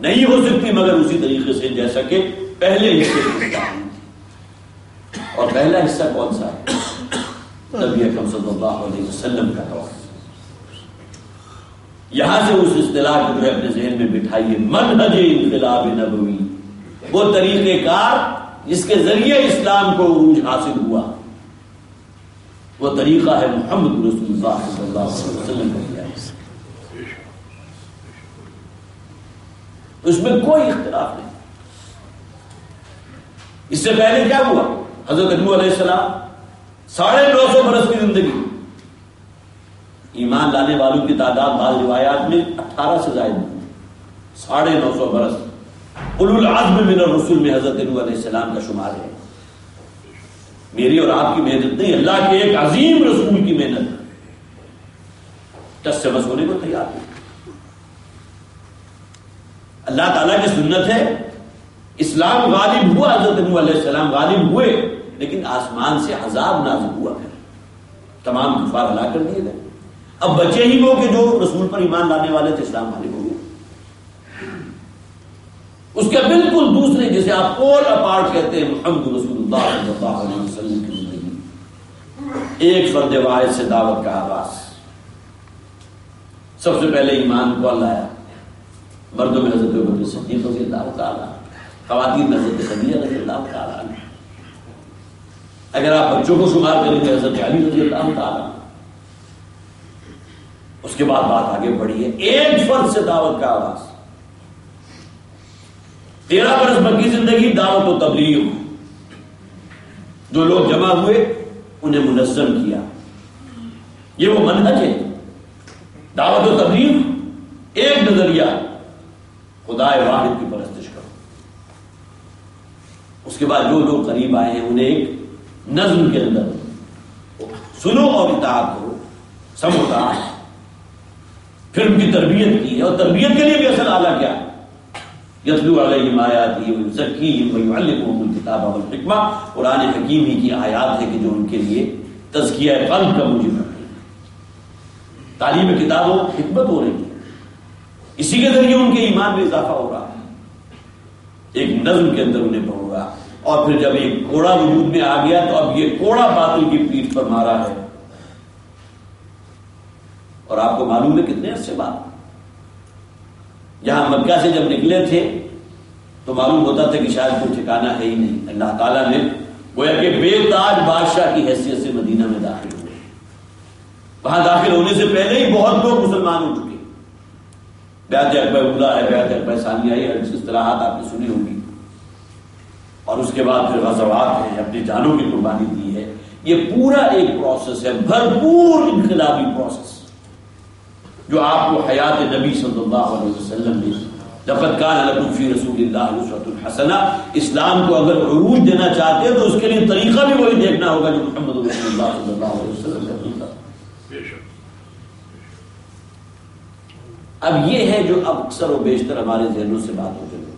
نہیں ہو سکتی مگر اسی طریقے سے جیسا کہ پہلے حصے کی اصلاح ہوئی تھی. اور پہلا حصہ کون سا ہے؟ نبی اکرم صلی اللہ علیہ وسلم کا دور. یہاں سے اس اصطلاح کو جو ہے اپنے ذہن میں بٹھائیے، منہج انقلاب نبوی، وہ طریقہ کار جس کے ذریعے اسلام کو عروج حاصل ہوا، وہ طریقہ ہے محمد رسول اللہ صلی اللہ علیہ وسلم کا. اس میں کوئی اختلاف نہیں. اس سے پہلے کیا ہوا؟ حضرت نوح علیہ السلام 950 برس کی زندگی. ایمان لانے والوں کی تعداد بعض روایات میں 18 سے زائد 950 برس. اولو العزم من الرسل میں حضرت نوح علیہ السلام کا شمار ہے. میری اور آپ کی محنت نہیں، اللہ کے ایک عظیم رسول کی محنت. ٹس سے بس ہونے کو تیار ہے. اللہ تعالیٰ کی سنت ہے، اسلام غالب ہوا، حضرت نوح علیہ السلام غالب ہوئے، لیکن آسمان سے عذاب نازل ہوا، پھر تمام کفار ہلاک کر دیے گئے. اب بچے ہی وہ کہ جو رسول پر ایمان لانے والے تھے، اسلام غالب ہو گیا. اس کے بالکل دوسرے، جسے آپ پول اپارٹ کہتے ہیں، محمد رسول اللہ صلی اللہ علیہ وسلم کی زندگی. ایک فرد واحد سے دعوت کا آغاز. سب سے پہلے ایمان کو لایا. مردوں میں حضرت ابوبکر صدیق رضی اللہ تعالیٰ، خواتین میں حضرت خدیجہ رضی اللہ تعالیٰ، اگر آپ بچوں کو شمار کریں گے حضرت علی رضی اللہ تعالیٰ. اس کے بعد بات آگے بڑھی ہے، ایک فرد سے دعوت کا آغاز. 13 برس مکی زندگی دعوت و تبلیغ. جو لوگ جمع ہوئے انہیں منظم کیا. یہ وہ منہج ہے، دعوت و تبلیغ. ایک نظریہ، خدا واحد کی پرستش کرو. اس کے بعد جو لوگ قریب آئے ہیں انہیں ایک نظم کے اندر سنو اور اطاعت کرو. سمجھا، پھر ان کی تربیت کی ہے، اور تربیت کے لیے بھی اصل آلہ کیا؟ یتلو علیہم آیاتہ ویزکیہم ویعلمہم الکتاب والحکمہ، قرآن حکیم ہی کی آیات ہے کہ جو ان کے لیے تزکیہ قلب کا موجب ہے، تعلیم کتاب و حکمت ہو رہی ہے، اسی کے ذریعے ان کے ایمان میں اضافہ ہو رہا ہے، ایک نظم کے اندر انہیں پڑھا، اور پھر جب ایک کوڑا وجود میں آ گیا تو اب یہ کوڑا باطل کی پیٹھ پر مارا ہے۔ اور آپ کو معلوم ہے کتنے عرصے بعد یہاں مکہ سے جب نکلے تھے تو معلوم ہوتا تھا کہ شاید کوئی ٹھکانا ہے ہی نہیں، اللہ تعالیٰ نے گویا کہ بے تاج بادشاہ کی حیثیت سے مدینہ میں داخل ہوئے۔ وہاں داخل ہونے سے پہلے ہی بہت لوگ مسلمان ہو چکے، بیعت عقبہ اولیٰ ہے، بیعت عقبہ ثانیہ ہے، اس اصطلاحات آپ نے سنی ہوگی، اور اس کے بعد پھر غزوات ہیں، اپنی جانوں کی قربانی دی ہے۔ یہ پورا ایک پروسیس ہے، بھرپور انقلابی پروسیس، جو آپ کو حیات نبی صلی اللہ علیہ وسلم نے لقد کان لکم فی رسول اللہ اسوۃ حسنہ، اسلام کو اگر عروج دینا چاہتے ہیں تو اس کے لیے طریقہ بھی وہی دیکھنا ہوگا جو محمد رسول اللہ صلی اللہ علیہ وسلم کا طریقہ۔ اب یہ ہے جو اب اکثر و بیشتر ہمارے ذہنوں سے بات ہو چکی،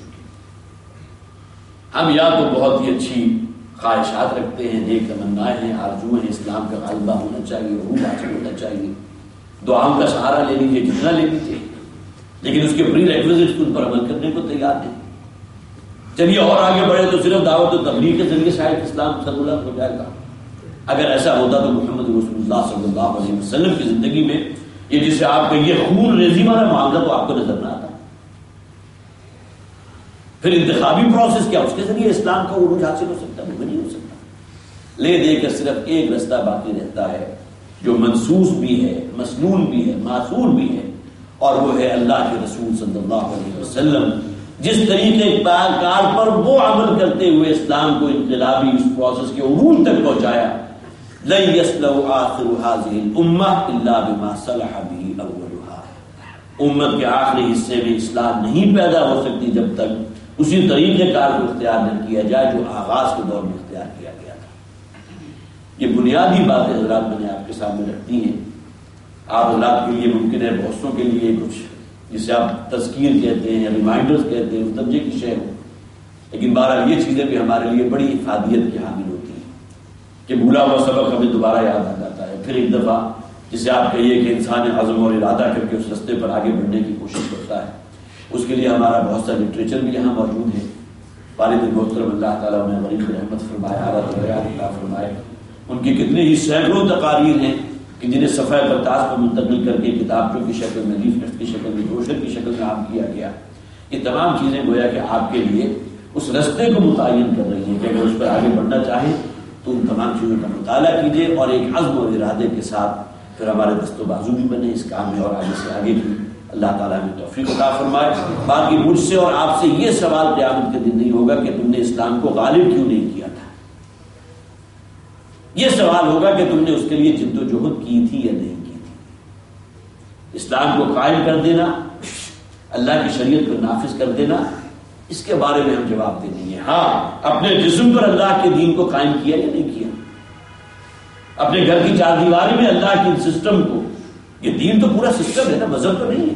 ہم یا تو بہت ہی اچھی خواہشات رکھتے ہیں، نیک تمنائیں ہیں، آرزویں ہیں، اسلام کا غلبہ ہونا چاہیے، عروج حاصل ہونا چاہیے، دعاؤں کا سہارا لے لیجیے جتنا لے لیجیے، لیکن اس کے پری ریکویزٹس ان پر عمل کرنے کو تیار نہیں۔ چلیے اور آگے بڑھے تو صرف دعوت و تبلیغ کے ذریعے شاید اسلام سربلند ہو جائے گا۔ اگر ایسا ہوتا تو محمد رسول اللہ صلی اللہ علیہ وسلم کی زندگی میں یہ جسے آپ کہیے خون ریزی والا معاملہ تو آپ کو نظر نہ آتا۔ پھر انتخابی پروسیس کیا، اس کے ذریعے اسلام کا عروج حاصل ہو سکتا ہے؟ وہ نہیں ہو سکتا۔ لے دے کر صرف ایک رستہ باقی رہتا ہے جو منسوس بھی ہے، مسنون بھی ہے، معصول بھی ہے، اور وہ ہے اللہ کے رسول صلی اللہ علیہ وسلم جس طریقے کار پر وہ عمل کرتے ہوئے اسلام کو انقلابی اس پروسیس کے عروج تک پہنچایا۔ لن يصلح آخر هذه الامة الا بما صلح به اولها، امت کے آخری حصے میں اصلاح نہیں پیدا ہو سکتی جب تک اسی طریقے کار کو اختیار نہ کیا جائے جو آغاز کے دور میں اختیار کیا گیا تھا۔ یہ بنیادی باتیں حضرات میں نے آپ کے سامنے رکھتی ہیں۔ آپ حضرات کے لیے ممکن ہے بہتوں کے لیے کچھ جسے آپ تذکیر کہتے ہیں، ریمائنڈرز کہتے ہیں، اس درجے کی شے ہو، لیکن بہرحال یہ چیزیں بھی ہمارے لیے بڑی افادیت کی حامل ہوتی ہیں کہ بھولا ہوا سبق ہمیں دوبارہ یاد آ جاتا ہے۔ پھر ایک دفعہ جسے آپ کہیے کہ انسان عزم اور ارادہ کر کے اس رستے پر آگے بڑھنے کی کوشش کرتا ہے، اس کے لیے ہمارا بہت سا لٹریچر بھی یہاں موجود ہے۔ والد محترم اللہ تعالیٰ انہیں غریب رحمت فرمائے، اعلیٰ درجات فرمائے، ان کی کتنے ہی سینکڑوں تقاریر ہیں کہ جنہیں صفحہ کرتاس پر منتقل کر کے کتابوں کی شکل میں، لیفلیٹ کی شکل میں، بروشر کی شکل میں عام کیا گیا۔ یہ تمام چیزیں گویا کہ آپ کے لیے اس رستے کو متعین کر رہی ہیں کہ اگر اس پر آگے بڑھنا چاہیں تو ان تمام چیزوں کا مطالعہ کیجیے، اور ایک عزم اور ارادے کے ساتھ پھر ہمارے دست و بازو بھی بنے اس کام میں، اور آگے سے آگے کی اللہ تعالیٰ میں توفیق عطا فرمائے۔ باقی مجھ سے اور آپ سے یہ سوال قیامت کے دن نہیں ہوگا کہ تم نے اسلام کو غالب کیوں نہیں کیا تھا، یہ سوال ہوگا کہ تم نے اس کے لیے جد و جہد کی تھی یا نہیں کی تھی۔ اسلام کو قائم کر دینا، اللہ کی شریعت کو نافذ کر دینا، اس کے بارے میں ہم جواب دیں گے۔ ہاں، اپنے جسم پر اللہ کے دین کو قائم کیا یا نہیں کیا، اپنے گھر کی چار دیواری میں اللہ کے سسٹم کو، یہ دین تو پورا سسٹم ہے نا، مذہب تو نہیں ہے،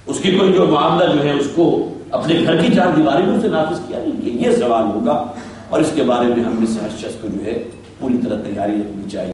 اس کی کوئی جو معاملہ جو ہے اس کو اپنے گھر کی چار دیواری میں اسے نافذ کیا نہیں کیا، یہ سوال ہوگا، اور اس کے بارے میں ہم میں سے ہر شخص کو جو ہے پوری طرح تیاری رکھنی چاہیے۔